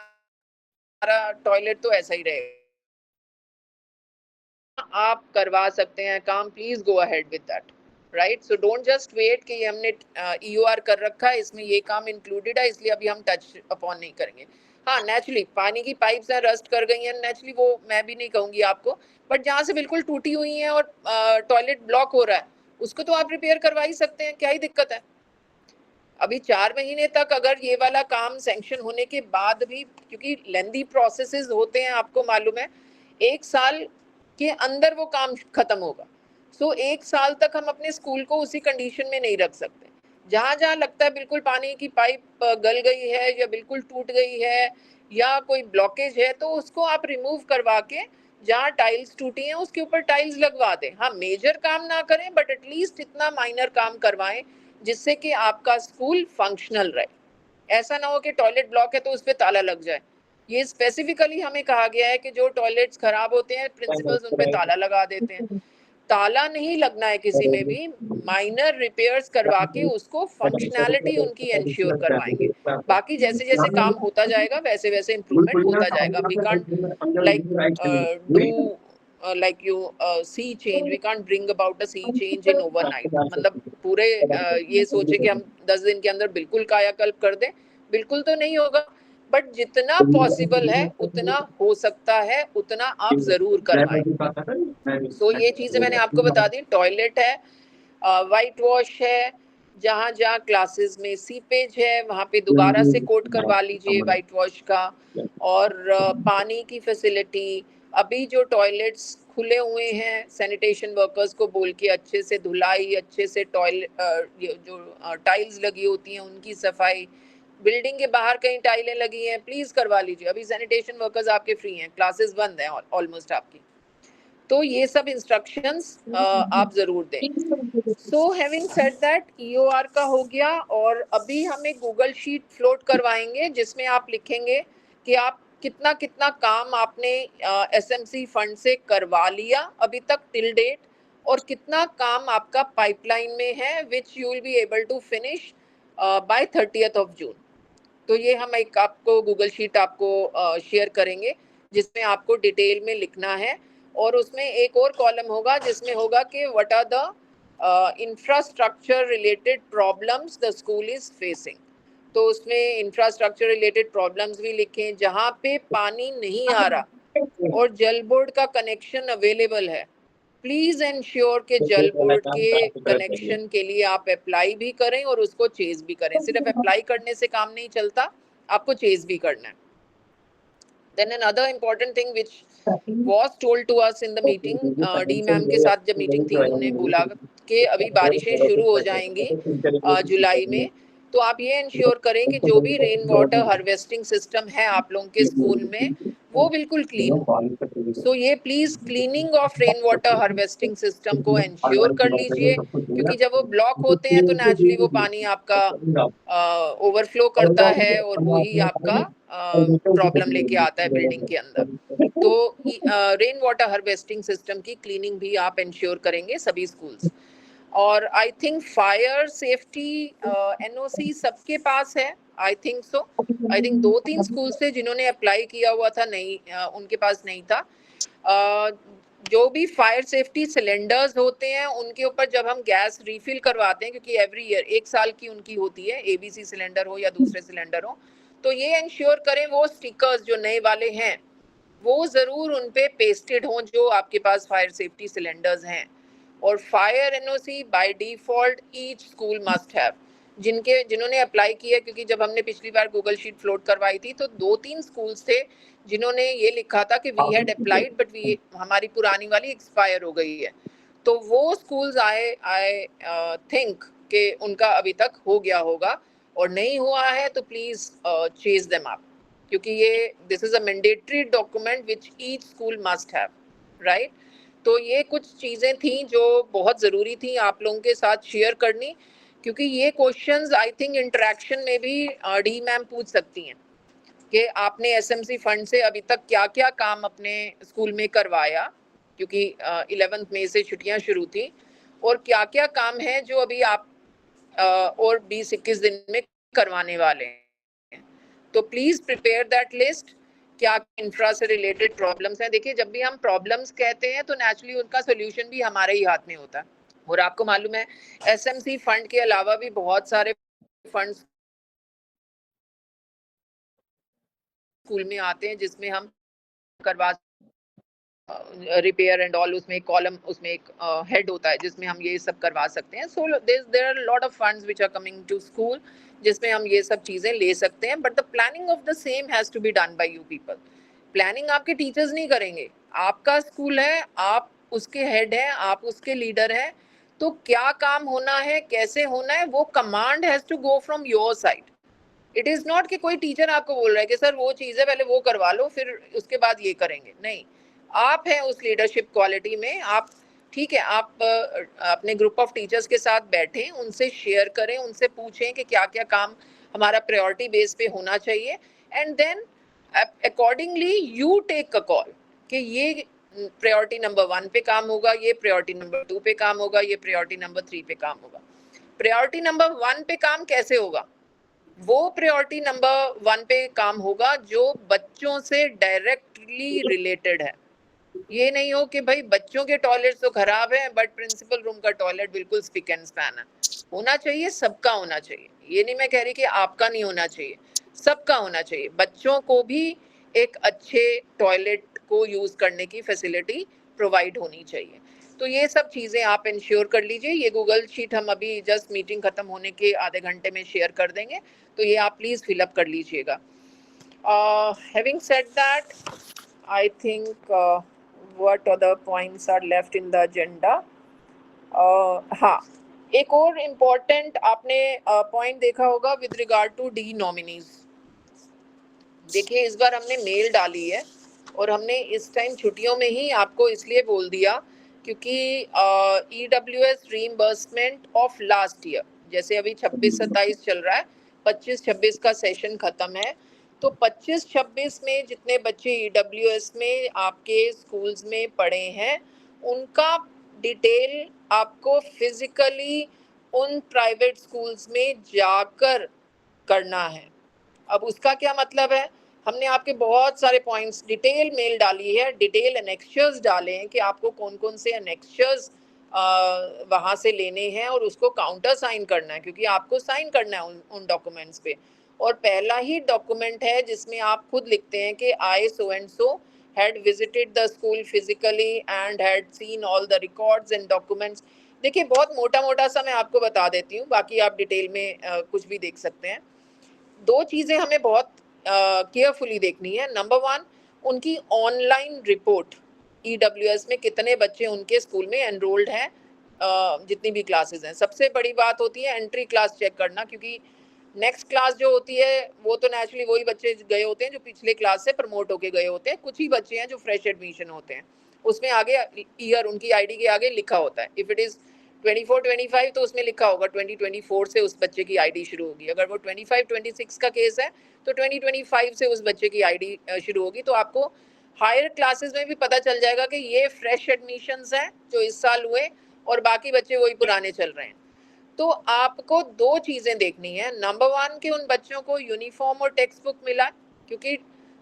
टॉयलेट तो ऐसा ही रहेगा. आप करवा सकते हैं काम, please go ahead with that, right. So don't just wait कि हमने EOR कर रखा है, इसमें ये काम इंक्लूडेड है इसलिए अभी हम टच अपॉन नहीं करेंगे. हाँ, नेचुरली पानी की पाइप्स हैं रस्ट कर गई हैं, नेचुरली वो मैं भी नहीं कहूँगी आपको, बट जहाँ से बिल्कुल टूटी हुई हैं और टॉयलेट ब्लॉक हो रहा है उसको तो आप रिपेयर करवा ही सकते हैं, क्या ही दिक्कत है. अभी 4 महीने तक अगर ये वाला काम सैंक्शन होने के बाद भी, क्योंकि लेंदी प्रोसेसेस होते हैं आपको मालूम है, 1 साल के अंदर वो काम खत्म होगा. सो 1 साल तक हम अपने स्कूल को उसी कंडीशन में नहीं रख सकते. जहाँ जहाँ लगता है बिल्कुल पानी की पाइप गल गई है या बिल्कुल टूट गई है या कोई ब्लॉकेज है तो उसको आप रिमूव करवा के जहाँ टाइल्स टूटी हैं उसके ऊपर टाइल्स लगवा दें. हाँ, मेजर काम ना करें बट एटलीस्ट इतना माइनर काम करवाएं जिससे कि आपका स्कूल फंक्शनल रहे. ऐसा ना हो कि टॉयलेट ब्लॉक है तो उस पर ताला लग जाए. ये स्पेसिफिकली हमें कहा गया है कि जो टॉयलेट्स खराब होते हैं प्रिंसिपल्स उन पे ताला लगा देते हैं. ताला नहीं लगना है किसी में भी, माइनर रिपेयर्स करवा के उसको फंक्शनैलिटी उनकी एंश्योर करवाएंगे. बाकी जैसे जैसे काम होता जाएगा वैसे वैसे इम्प्रूवमेंट होता जाएगा. We can't like do like you sea change, we can't bring about a sea change in overnight. मतलब पूरे ये सोचे कि हम 10 दिन के अंदर बिल्कुल कायाकल्प कर दें, बिल्कुल तो नहीं होगा, बट जितना पॉसिबल है उतना हो सकता है उतना आप जरूर करवाएं. सो ये चीजें मैंने आपको बता दी. टॉयलेट है, वाइट वॉश है, जहाँ जहाँ क्लासेस में सीपेज है वहाँ पे दोबारा से कोट करवा लीजिए वाइट वॉश का. और पानी की फैसिलिटी, अभी जो टॉयलेट्स खुले हुए हैं सैनिटेशन वर्कर्स को बोल के अच्छे से धुलाई, अच्छे से जो टाइल्स लगी होती हैं उनकी सफाई, बिल्डिंग के बाहर कहीं टाइलें लगी हैं प्लीज करवा लीजिए. अभी सैनिटेशन वर्कर्स आपके फ्री हैं, क्लासेस बंद हैं ऑलमोस्ट आपकी. तो ये सब इंस्ट्रक्शंस आप जरूर दें. So having said that, EOR का हो गया. और अभी हम एक गूगल शीट फ्लोट करवाएंगे जिसमें आप लिखेंगे कि आप कितना कितना काम आपने SMC फंड से करवा लिया अभी तक टिल डेट, और कितना काम आपका पाइपलाइन में है which you will be able to finish by 30th of June। तो ये हम एक आपको गूगल शीट आपको शेयर करेंगे जिसमें आपको डिटेल में लिखना है, और उसमें एक और कॉलम होगा जिसमें होगा कि what are the infrastructure related problems the school is facing. तो उसमें इंफ्रास्ट्रक्चर रिलेटेड प्रॉब्लम्स भी लिखें, जहाँ पे पानी नहीं आ रहा और जल बोर्ड का कनेक्शन अवेलेबल है, प्लीज एंश्योर के जल बोर्ड के कनेक्शन के लिए आप अप्लाई भी करें और उसको चेज भी करें। सिर्फ अप्लाई करने से काम नहीं चलता, आपको चेज भी करना है। Then another important thing which was told to us in the meeting, D ma'am के साथ जब मीटिंग थी उन्होंने बोला कि अभी बारिशें शुरू हो जाएंगी जुलाई में, तो आप ये इंश्योर करें कि जो भी रेन वाटर हार्वेस्टिंग सिस्टम है आप लोगों के स्कूल में वो बिल्कुल क्लीन हो। सो ये please cleaning of rain water harvesting system को इंश्योर कर लीजिए, क्योंकि जब वो ब्लॉक होते हैं तो नेचुरली वो पानी आपका ओवरफ्लो करता है और वो ही आपका प्रॉब्लम लेके आता है बिल्डिंग के अंदर। तो रेन वाटर हार्वेस्टिंग सिस्टम की क्लीनिंग भी आप इंश्योर करेंगे सभी स्कूल्स। और I think fire safety NOC सबके पास है, I think so. I think 2-3 school से जिन्होंने अप्लाई किया हुआ था नहीं, उनके पास नहीं था। जो भी फायर सेफ्टी सिलेंडर्स होते हैं उनके ऊपर जब हम गैस रिफिल करवाते हैं, क्योंकि एवरी ईयर 1 साल की उनकी होती है, एबीसी सिलेंडर हो या दूसरे सिलेंडर हो, तो ये इंश्योर करें वो स्टिकर्स जो नए वाले हैं वो ज़रूर उन पे पेस्टेड हों जो आपके पास फायर सेफ्टी सिलेंडर्स हैं। और fire NOC by default each school must have, जिन्होंने अप्लाई किया, क्योंकि जब हमने पिछली बार गूगल शीट फ्लोट करवाई थी तो 2-3 स्कूल्स थे जिन्होंने ये लिखा था कि वी हैड अप्लाइड बट हमारी पुरानी वाली एक्सपायर हो गई है। तो वो स्कूल्स आई थिंक कि उनका अभी तक हो गया होगा, और नहीं हुआ है तो प्लीज चेज देम अप, क्योंकि ये this is a mandatory document which each school must have, right. तो ये कुछ चीज़ें थी जो बहुत ज़रूरी थी आप लोगों के साथ शेयर करनी, क्योंकि ये क्वेश्चंस आई थिंक इंटरेक्शन में भी डी मैम पूछ सकती हैं कि आपने एसएमसी फंड से अभी तक क्या क्या काम अपने स्कूल में करवाया, क्योंकि 11 मई से छुट्टियां शुरू थी, और क्या क्या काम है जो अभी आप और 20-21 दिन में करवाने वाले हैं। तो प्लीज प्रिपेयर दैट लिस्ट, क्या इंफ्रा से रिलेटेड प्रॉब्लम्स हैं। देखिए, जब भी हम प्रॉब्लम्स कहते हैं तो नेचुरली उनका सोल्यूशन भी हमारे ही हाथ में होता है। और आपको मालूम है एसएमसी फंड के अलावा भी बहुत सारे फंड्स स्कूल में आते हैं जिसमें हम करवा रिपेयर एंड ऑल, उसमें एक कॉलम, उसमें एक हेड होता है जिसमें हम ये सब करवा सकते हैं। So there are lot of funds which are coming to school जिसमें हम ये सब चीजें ले सकते हैं, but the planning of the same has to be done by you people. Planning आपके टीचर्स नहीं करेंगे, आपका स्कूल है, आप उसके हेड हैं, आप उसके लीडर हैं, तो क्या काम होना है, कैसे होना है, वो command has to go from your side. It is not कि कोई टीचर आपको बोल रहा है कि सर वो चीज़ है पहले वो करवा लो फिर उसके बाद ये करेंगे, नहीं। आप हैं उस लीडरशिप क्वालिटी में, आप ठीक है, आप अपने ग्रुप ऑफ टीचर्स के साथ बैठें, उनसे शेयर करें, उनसे पूछें कि क्या क्या काम हमारा प्रायोरिटी बेस पे होना चाहिए, and then accordingly you take a call कि ये प्रायोरिटी नंबर 1 पे काम होगा, ये प्रायोरिटी नंबर 2 पे काम होगा, ये प्रायोरिटी नंबर 3 पे काम होगा। प्रायोरिटी नंबर 1 पे काम कैसे होगा? वो प्रायोरिटी नंबर 1 पे काम होगा जो बच्चों से डायरेक्टली रिलेटेड है। ये नहीं हो कि भाई बच्चों के टॉयलेट तो खराब है बट प्रिंसिपल रूम का टॉयलेट बिल्कुल स्पिक एंड स्पैन है। होना चाहिए, सबका होना चाहिए। ये नहीं मैं कह रही कि आपका नहीं होना चाहिए, सबका होना चाहिए। बच्चों को भी एक अच्छे टॉयलेट को यूज करने की फैसिलिटी प्रोवाइड होनी चाहिए। तो ये सब चीज़ें आप इंश्योर कर लीजिए। ये गूगल शीट हम अभी जस्ट मीटिंग खत्म होने के आधे घंटे में शेयर कर देंगे, तो ये आप प्लीज़ फिलअप कर लीजिएगा। Having said that, I think what other points are left in the agenda? हाँ, एक और इम्पोर्टेंट आपने पॉइंट देखा होगा with regard to the nominees. देखिए, इस बार हमने मेल डाली है और हमने इस टाइम छुट्टियों में ही आपको इसलिए बोल दिया क्योंकि EWS reimbursement of last year, जैसे अभी 26-27 चल रहा है, 25-26 का सेशन खत्म है, तो 25-26 में जितने बच्चे EWS में आपके स्कूल्स में पढ़े हैं उनका डिटेल आपको फिजिकली उन प्राइवेट स्कूल्स में जाकर करना है। अब उसका क्या मतलब है, हमने आपके बहुत सारे पॉइंट्स डिटेल मेल डाली है, डिटेल एनेक्चर्स डाले हैं कि आपको कौन कौन से एनेक्चर्स वहाँ से लेने हैं और उसको काउंटर साइन करना है, क्योंकि आपको साइन करना है उन डॉक्यूमेंट्स पे। और पहला ही डॉक्यूमेंट है जिसमें आप खुद लिखते हैं कि I so and so had visited the school physically and had seen all the records and documents। देखिए बहुत मोटा मोटा सा मैं आपको बता देती हूँ, बाकी आप डिटेल में कुछ भी देख सकते हैं। दो चीज़ें हमें बहुत केयरफुली देखनी है। नंबर वन, उनकी ऑनलाइन रिपोर्ट, EWS में कितने बच्चे उनके स्कूल में एनरोल्ड हैं, जितनी भी क्लासेस हैं। सबसे बड़ी बात होती है एंट्री क्लास चेक करना, क्योंकि नेक्स्ट क्लास जो होती है वो तो नेचुरली वही बच्चे गए होते हैं जो पिछले क्लास से प्रमोट होके गए होते हैं। कुछ ही बच्चे हैं जो फ्रेश एडमिशन होते हैं, उसमें आगे ईयर उनकी आईडी के आगे लिखा होता है। इफ़ इट इज़ 24-25 तो उसमें लिखा होगा 2024 से उस बच्चे की आईडी शुरू होगी। अगर वो 25-26 का केस है तो 2025 से उस बच्चे की आईडी शुरू होगी। तो आपको हायर क्लासेस में भी पता चल जाएगा कि ये फ्रेश एडमिशन्स हैं जो इस साल हुए और बाकी बच्चे वही पुराने चल रहे हैं। तो आपको दो चीज़ें देखनी है। नंबर वन कि उन बच्चों को यूनिफॉर्म और टेक्स्ट बुक मिला, क्योंकि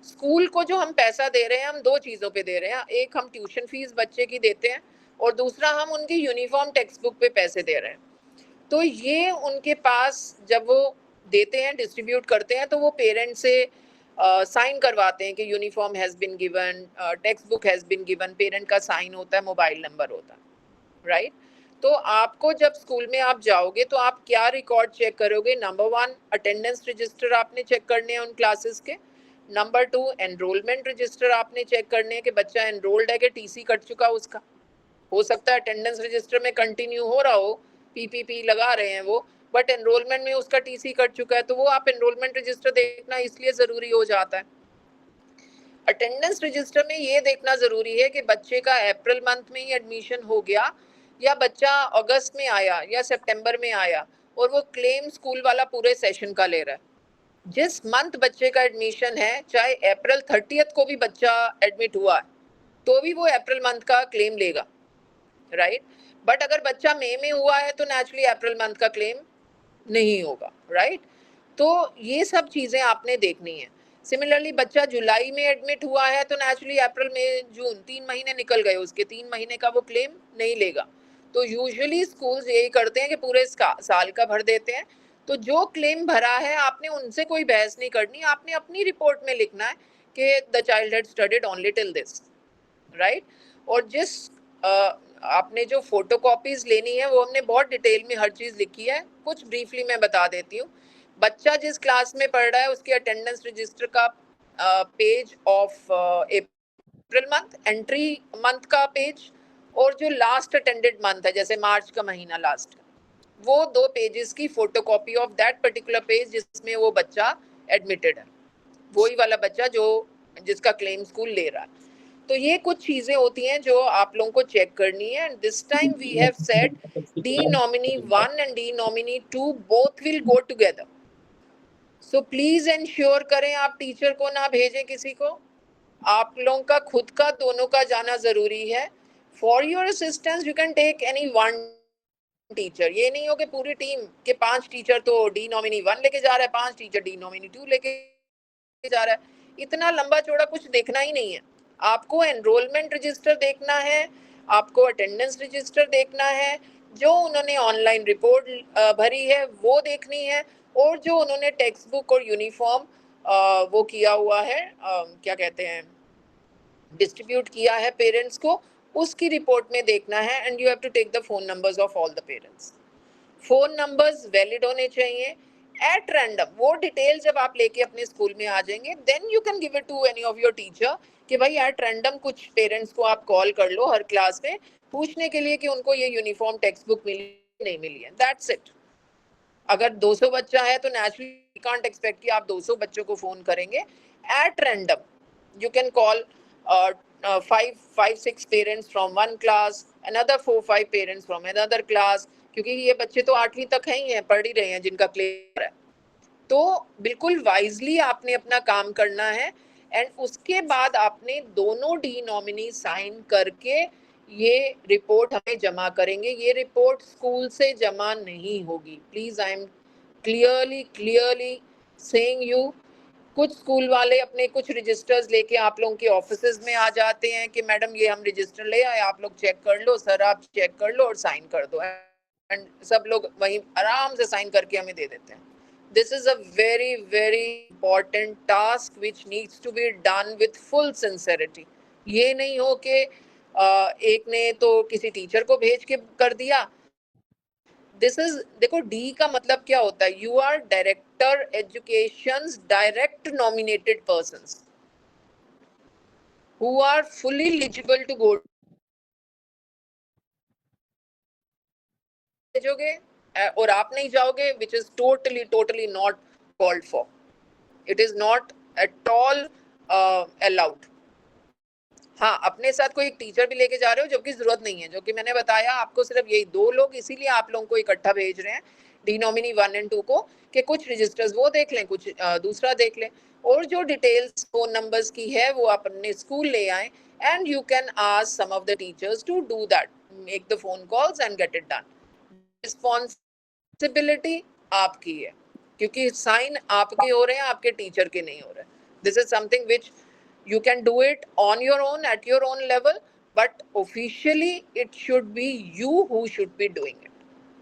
स्कूल को जो हम पैसा दे रहे हैं हम दो चीज़ों पे दे रहे हैं। एक हम ट्यूशन फीस बच्चे की देते हैं और दूसरा हम उनकी यूनिफॉर्म टेक्स्ट बुक पे पैसे दे रहे हैं। तो ये उनके पास जब वो देते हैं, डिस्ट्रीब्यूट करते हैं, तो वो पेरेंट से साइन करवाते हैं कि uniform has been given, text book has been given, parent का साइन होता है, मोबाइल नंबर होता है, राइट। तो आपको जब स्कूल में आप जाओगे तो आप क्या रिकॉर्ड चेक करोगे? नंबर वन, अटेंडेंस रजिस्टर आपने चेक करने हैं उन क्लासेस के। नंबर टू, एनरोलमेंट रजिस्टर आपने चेक करने हैं कि बच्चा एनरोल्ड है कि टीसी कट चुका उसका। हो सकता है अटेंडेंस रजिस्टर में कंटिन्यू हो रहा हो, पीपीपी लगा रहे हैं वो, बट एनरोलमेंट में उसका टीसी कट चुका है, तो वो आप एनरोलमेंट रजिस्टर देखना इसलिए ज़रूरी हो जाता है। अटेंडेंस रजिस्टर में ये देखना ज़रूरी है कि बच्चे का अप्रैल मंथ में ही एडमिशन हो गया या बच्चा अगस्त में आया या सितंबर में आया और वो क्लेम स्कूल वाला पूरे सेशन का ले रहा है। जिस मंथ बच्चे का एडमिशन है, चाहे अप्रैल 30 को भी बच्चा एडमिट हुआ है तो भी वो अप्रैल मंथ का क्लेम लेगा, राइट। बट अगर बच्चा मई में हुआ है तो नेचुरली अप्रैल मंथ का क्लेम नहीं होगा, राइट। तो ये सब चीज़ें आपने देखनी है। सिमिलरली बच्चा जुलाई में एडमिट हुआ है तो नेचुरली अप्रैल मई जून 3 महीने निकल गए, उसके 3 महीने का वो क्लेम नहीं लेगा। तो यूजुअली स्कूल्स यही करते हैं कि पूरे साल का भर देते हैं। तो जो क्लेम भरा है आपने उनसे कोई बहस नहीं करनी, आपने अपनी रिपोर्ट में लिखना है कि the child had studied only till this, right. और जिस आपने जो फोटो कॉपीज लेनी है वो हमने बहुत डिटेल में हर चीज़ लिखी है, कुछ ब्रीफली मैं बता देती हूँ। बच्चा जिस क्लास में पढ़ रहा है उसकी अटेंडेंस रजिस्टर का page of April month, entry month का पेज, और जो लास्ट अटेंडेड मंथ है जैसे मार्च का महीना लास्ट, वो दो पेजेस की photocopy of that particular page जिसमें वो बच्चा एडमिटेड है, वही वाला बच्चा जो जिसका क्लेम स्कूल ले रहा है। तो ये कुछ चीज़ें होती हैं जो आप लोगों को चेक करनी है। And this time we have said the nominee 1 and the nominee 2 both will go together. So please ensure करें आप टीचर को ना भेजें किसी को, आप लोगों का खुद का दोनों का जाना जरूरी है। For your assistance you can take any one teacher, ये नहीं हो कि पूरी टीम के 5 टीचर तो डी नॉमिनी 1 लेके जा रहा है, 5 टीचर डी नॉमिनी 2 लेके जा रहा है। इतना लंबा चौड़ा कुछ देखना ही नहीं है। आपको एनरोलमेंट रजिस्टर देखना है, आपको अटेंडेंस रजिस्टर देखना है, जो उन्होंने ऑनलाइन रिपोर्ट भरी है वो देखनी है, और जो उन्होंने टेक्स्ट बुक और यूनिफॉर्म वो किया हुआ है, क्या कहते हैं, डिस्ट्रीब्यूट किया है पेरेंट्स को, उसकी रिपोर्ट में देखना है। And you have to take the phone numbers of all the parents. Phone numbers valid होने चाहिए एट रैंडम। वो डिटेल जब आप लेके अपने स्कूल में आ जाएंगे then you can give it to any of your teacher कि भाई एट रैंडम कुछ पेरेंट्स को आप कॉल कर लो हर क्लास में पूछने के लिए कि उनको ये यूनिफॉर्म टेक्स्ट बुक मिली नहीं मिली है, दैट्स इट। अगर 200 बच्चा है तो नेचुरली कांट एक्सपेक्ट कि आप 200 बच्चों को फोन करेंगे। At random you can call 5-6 parents from one class, another 4-5 parents from another class, क्योंकि ये बच्चे तो 8वीं तक हैं ही हैं, पढ़ ही रहे हैं जिनका क्लियर है। तो बिल्कुल वाइजली आपने अपना काम करना है। एंड उसके बाद आपने दोनों डी नॉमिनी साइन करके ये रिपोर्ट हमें जमा करेंगे। ये रिपोर्ट स्कूल से जमा नहीं होगी, please. I am clearly saying you. कुछ स्कूल वाले अपने कुछ रजिस्टर्स लेके आप लोगों के ऑफिसेज में आ जाते हैं कि मैडम ये हम रजिस्टर ले आए, आप लोग चेक कर लो, सर आप चेक कर लो और साइन कर दो, एंड सब लोग वहीं आराम से साइन करके हमें दे देते हैं। This is a very very important task which needs to be done with full sincerity. ये नहीं हो कि एक ने तो किसी टीचर को भेज के कर दिया। दिस इज, देखो डी का मतलब क्या होता है, you are director education direct nominated persons who are fully eligible to go, भेजोगे और आप नहीं जाओगे, which is totally not called for, it is not at all allowed. हाँ, अपने साथ कोई एक टीचर भी लेके जा रहे हो जबकि जरूरत नहीं है, जो कि मैंने बताया आपको, सिर्फ यही 2 लोग, इसीलिए आप लोगों को इकट्ठा भेज रहे हैं डी नॉमिनी 1 और 2 को, कि कुछ रजिस्टर्स वो देख लें, कुछ दूसरा देख लें, और जो डिटेल्स फोन नंबर्स की है वो आप अपने स्कूल ले आए, and you can ask some of the teachers to do that, make the phone calls and get it done. Responsibility आपकी है, क्योंकि साइन आपके हो रहे हैं, आपके टीचर के नहीं हो रहे। This is something which you can do it on your own at your own level, but officially it should be you who should be doing it,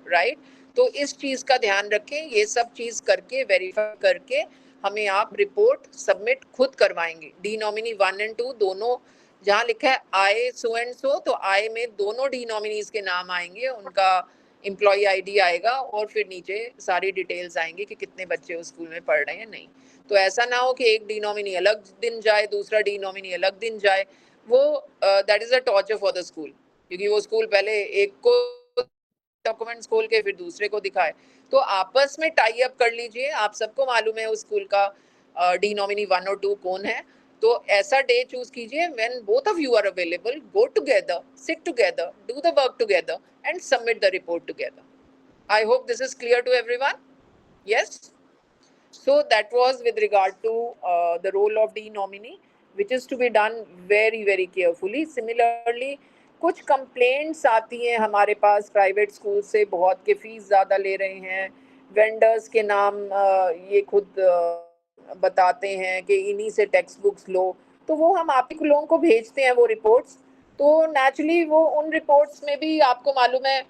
right? तो इस चीज का ध्यान रखें, ये सब चीज करके वेरीफाई करके हमें आप रिपोर्ट सबमिट खुद करवाएंगे। डी नॉमिनी 1 और 2 दोनों, जहाँ लिखा है आई सो एंड सो, तो आई में दोनों डी नॉमिनीज के नाम आएंगे, उनका एम्प्लॉय आईडी आएगा और फिर नीचे सारी डिटेल्स आएंगी कि कितने बच्चे उस स्कूल में पढ़ रहे हैं, नहीं। तो ऐसा ना हो कि एक डी नॉमिनी अलग दिन जाए, दूसरा डी नॉमिनी अलग दिन जाए, वो that is a torture for the school, क्योंकि वो स्कूल पहले एक को डॉक्यूमेंट्स खोल के फिर दूसरे को दिखाए। तो आपस में टाई अप कर लीजिए, आप सबको मालूम है उस स्कूल का डी नॉमिनी 1 और 2 कौन है, तो ऐसा डे चूज कीजिए when both of you are available, go together, sit together, do the work together and submit the report together. I hope this is clear to everyone. Yes, so that was with regard to the role of D nominee, which is to be done very carefully. Similarly, कुछ complaints आती हैं हमारे पास private school से, बहुत के fees ज़्यादा ले रहे हैं, वेंडर्स के नाम ये खुद बताते हैं कि इन्हीं से टेक्स्ट बुक्स लो, तो वो हम आप ही लोगों को भेजते हैं वो रिपोर्ट्स। तो नेचुरली वो उन रिपोर्ट्स में भी आपको मालूम है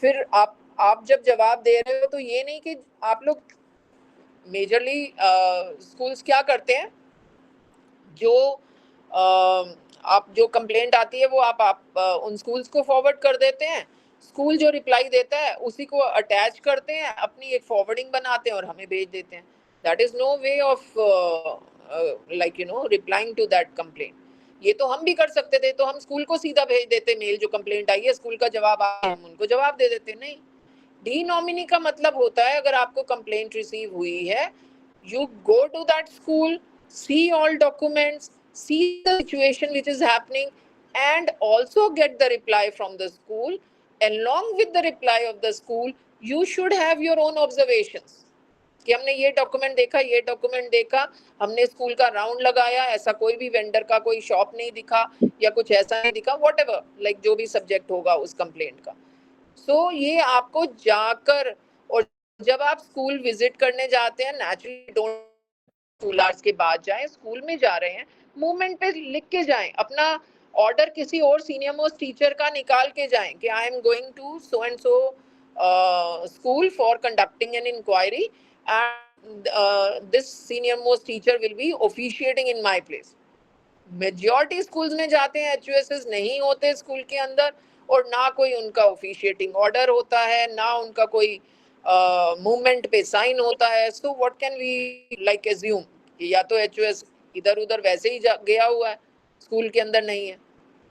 फिर आप जब जवाब दे रहे हो तो ये नहीं कि आप लोग मेजरली स्कूल्स क्या करते हैं, जो आप जो कंप्लेंट आती है वो आप उन स्कूल्स को फॉरवर्ड कर देते हैं, स्कूल जो रिप्लाई देता है उसी को अटैच करते हैं, अपनी एक फॉरवर्डिंग बनाते हैं और हमें भेज देते हैं। That is no way of like you know replying to that complaint. ये तो हम भी कर सकते थे, तो हम स्कूल को सीधा भेज देते मेल, जो कंप्लेंट आई है स्कूल का जवाब आया, हम उनको जवाब दे देते। नहीं, डी नॉमिनी का मतलब होता है अगर आपको कंप्लेंट रिसीव हुई है, you go to that school, see all documents, see the situation which is happening, and also get the reply from the school. Along with the reply of the school, you should have your own observations कि हमने ये document देखा, ये document देखा, हमने school का round लगाया, ऐसा कोई भी वेंडर का कोई शॉप नहीं दिखा या कुछ ऐसा नहीं दिखा, व्हाटएवर, लाइक जो भी सब्जेक्ट होगा उस कंप्लेंट का। सो ये आपको जाकर, और जब आप स्कूल विजिट करने जाते हैं, नेचुरली डोंट स्कूल आवर्स के बाद जाएं, स्कूल में जा रहे हैं मूवमेंट पे लिख के जाएं, अपना ऑर्डर किसी और सीनियर मोस्ट टीचर का निकाल के जाएं कि I am going to so and so school for conducting an inquiry and this senior most teacher will be officiating in my place. Majority schools में जाते हैं, एचयूएसएस नहीं होते स्कूल के अंदर, और ना कोई उनका ऑफिशिएटिंग ऑर्डर होता है, ना उनका कोई मूवमेंट पे साइन होता है। So what can we like assume कि या तो एचयूएस इधर उधर वैसे ही गया हुआ है, स्कूल के अंदर नहीं है।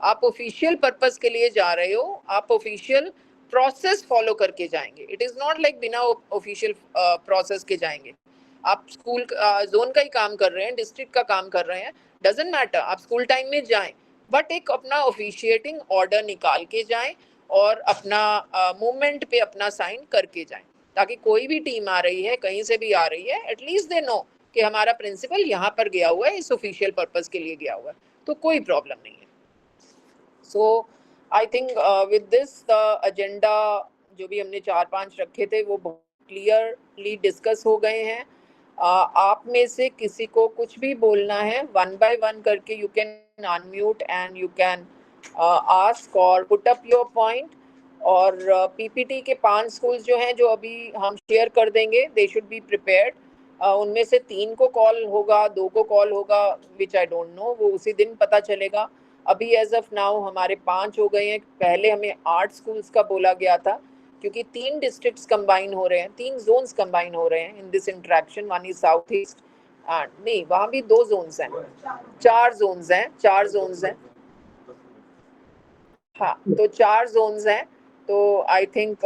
आप ऑफिशियल पर्पस के लिए जा रहे हो, आप ऑफिशियल प्रोसेस फॉलो करके जाएंगे। इट इज नॉट लाइक बिना ऑफिशियल प्रोसेस के जाएंगे। आप स्कूल जोन का ही काम कर रहे हैं, डिस्ट्रिक्ट का काम कर रहे हैं, डजंट मैटर, आप स्कूल टाइम में जाएं, बट एक अपना ऑफिशिएटिंग ऑर्डर निकाल के जाएं और अपना मूवमेंट पे अपना साइन करके जाएं, ताकि कोई भी टीम आ रही है, कहीं से भी आ रही है, एटलीस्ट दे नो कि हमारा प्रिंसिपल यहाँ पर गया हुआ है, इस ऑफिशियल पर्पस के लिए गया हुआ है, तो कोई प्रॉब्लम नहीं है। So I think with this the agenda जो भी हमने 4-5 रखे थे वो बहुत क्लियरली डिस्कस हो गए हैं. आप में से किसी को कुछ भी बोलना है, 1 by 1 करके you can unmute and you can ask or put up your point. और पीपीटी के 5 स्कूल्स जो हैं जो अभी हम शेयर कर देंगे, दे शुड बी प्रिपेयर्ड. उनमें से 3 को कॉल होगा, 2 को कॉल होगा, विच आई डोंट नो, वो उसी दिन पता चलेगा. अभी एज ऑफ नाउ हमारे 5 हो गए हैं. पहले हमें 8 स्कूल्स का बोला गया था क्योंकि 3 डिस्ट्रिक्ट्स कंबाइन हो रहे हैं, 3 जोन्स कंबाइन हो रहे हैं in this interaction. One is south east and नहीं, वहाँ भी 2 जोन्स हैं, 4 जोन्स हैं, 4 जोन्स हैं. हाँ, तो 4 जोन्स हैं. तो आई थिंक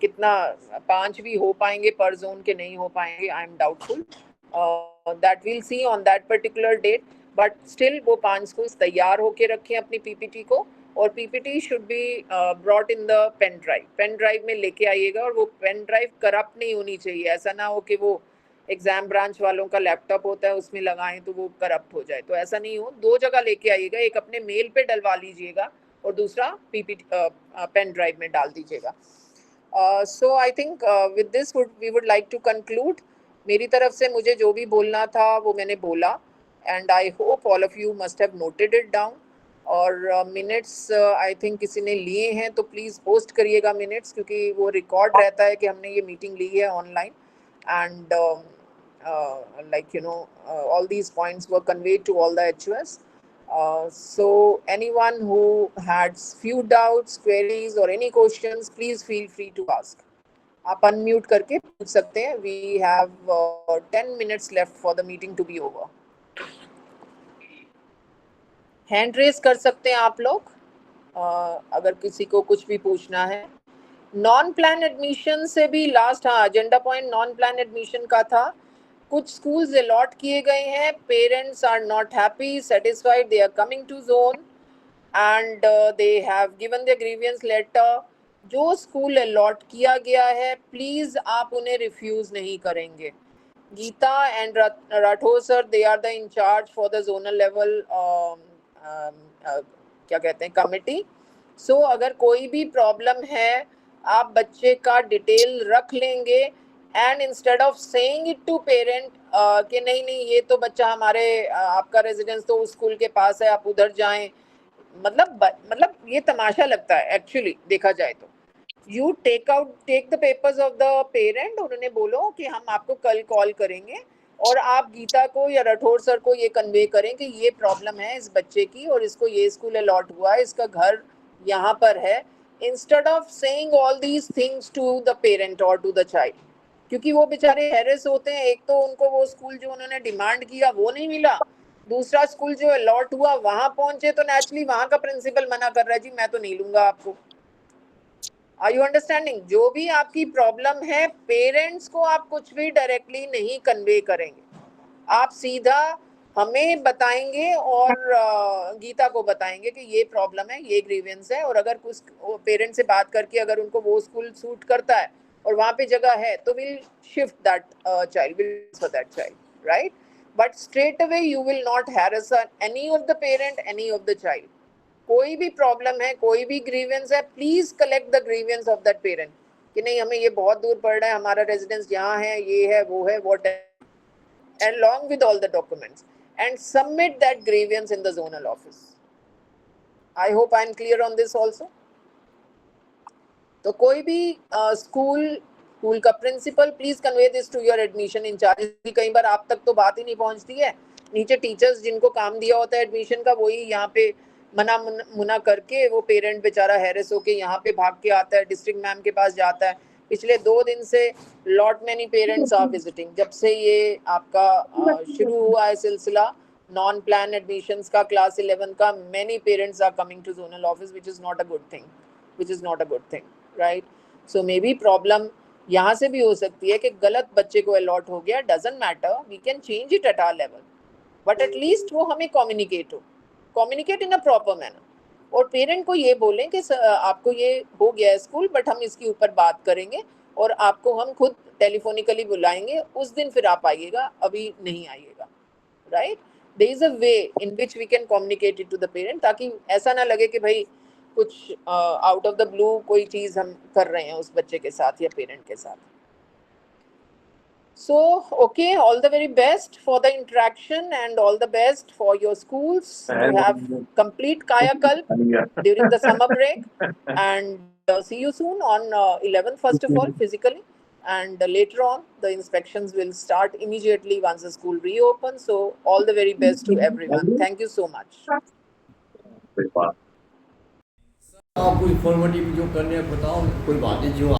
कितना 5 भी हो पाएंगे पर जोन के नहीं हो पाएंगे, I am doubtful. That will see on that particular date. But still वो 5 स्कूल्स तैयार होके रखें अपनी पीपीटी को. और PPT should be brought in the pen drive. Pen drive में लेके आइएगा और वो पेन ड्राइव करप्ट नहीं होनी चाहिए. ऐसा ना हो कि वो एग्जाम ब्रांच वालों का लैपटॉप होता है उसमें लगाएं तो वो करप्ट हो जाए. तो ऐसा नहीं हो. 2 जगह लेके आइएगा, एक अपने मेल पे डलवा लीजिएगा और दूसरा पीपीटी पेन ड्राइव में डाल दीजिएगा. So I think with this we would like to conclude. मेरी तरफ से मुझे जो भी बोलना था वो मैंने बोला and I hope all of you must have noted it down. और मिनट्स आई थिंक किसी ने लिए हैं तो प्लीज़ पोस्ट करिएगा मिनट्स, क्योंकि वो रिकॉर्ड रहता है कि हमने ये मीटिंग ली है online. And like you know all these points were conveyed to all the HUS. So anyone who had few doubts, queries or any questions, please feel free to ask. आप unmute करके पूछ सकते हैं. We have 10 minutes left for the meeting to be over. Hand raise कर सकते हैं आप लोग अगर किसी को कुछ भी पूछना है. नॉन प्लान एडमिशन से भी लास्ट, हाँ, agenda point non plan admission का था. कुछ स्कूल्स अलॉट किए गए हैं. Parents are not happy, satisfied, they are coming to zone and they have given their grievance letter. जो स्कूल अलॉट किया गया है प्लीज आप उन्हें रिफ्यूज नहीं करेंगे. Geeta and Rathore sir, they are the incharge for the zonal level क्या कहते हैं कमिटी. सो अगर कोई भी प्रॉब्लम है आप बच्चे का डिटेल रख लेंगे and instead of saying it to parent कि नहीं नहीं ये तो बच्चा हमारे आपका रेजिडेंस तो उस स्कूल के पास है, आप उधर जाएं. मतलब ये तमाशा लगता है एक्चुअली देखा जाए तो. You take the papers of the parent और उन्हें बोलो कि हम आपको कल कॉल करेंगे और आप गीता को या राठौर सर को ये कन्वे करें कि ये प्रॉब्लम है इस बच्चे की और इसको ये स्कूल अलॉट हुआ है, इसका घर यहाँ पर है. Instead of saying all these things to the parent और टू द चाइल्ड, क्योंकि वो बेचारे हैरेस होते हैं. एक तो उनको वो स्कूल जो उन्होंने डिमांड किया वो नहीं मिला, दूसरा स्कूल जो अलॉट हुआ वहां पहुंचे तो नेचुरली वहां का प्रिंसिपल मना कर रहा है, जी मैं तो नहीं लूंगा आपको. Are you understanding? जो भी आपकी प्रॉब्लम है पेरेंट्स को आप कुछ भी डायरेक्टली नहीं कन्वे करेंगे, आप सीधा हमें बताएंगे और गीता को बताएंगे कि ये प्रॉब्लम है, ये ग्रीवेंस है. और अगर कुछ पेरेंट्स से बात करके अगर उनको वो स्कूल सूट करता है और वहाँ पे जगह है तो will shift that child, will for that child, right. But straight away you will not harass any of the parent, any of the child. कोई भी प्रॉब्लम है, कोई भी ग्रीवेंस है, please collect the grievance of that parent कि नहीं हमें ये बहुत दूर पड़ रहा है, हमारा रेजिडेंस यहाँ है, ये है, वो है, व्हाट है, along with all the documents and submit that grievance in the zonal office. I hope I am clear on this also. तो कोई भी स्कूल का principal please convey this to your admission incharge. कई बार आप तक तो बात ही नहीं पहुंचती है, नीचे टीचर्स जिनको काम दिया होता है एडमिशन का वही यहाँ पे मुना करके वो पेरेंट बेचारा हैरेस होके यहाँ पे भाग के आता है, डिस्ट्रिक्ट मैम के पास जाता है. पिछले 2 दिन से lot many parents are visiting. जब से ये आपका शुरू हुआ है सिलसिला नॉन प्लान एडमिशंस का क्लास 11 का, many parents are coming to zonal office which is not a good thing, right. So may be problem यहाँ से भी हो सकती है कि गलत बच्चे को अलॉट हो गया. Doesn't matter, we can change it at our level, but at least वो हमें communicate in a proper manner. और पेरेंट को ये बोलें कि आपको ये हो गया है स्कूल, बट हम इसके ऊपर बात करेंगे और आपको हम खुद टेलीफोनिकली बुलाएंगे, उस दिन फिर आप आइएगा, अभी नहीं आइएगा, right. There is a way in which we can communicate it to the parent, ताकि ऐसा ना लगे कि भाई कुछ आउट ऑफ द ब्लू कोई चीज हम कर रहे हैं उस बच्चे के साथ या पेरेंट के साथ. So, okay, all the very best for the interaction and all the best for your schools to have complete Kayakalp during the summer break. And see you soon on 11th, first of all, physically. And later on, the inspections will start immediately once the school reopens. So, all the very best to everyone. Thank you so much. कोई formative जो करने बताओ, कोई बातें जो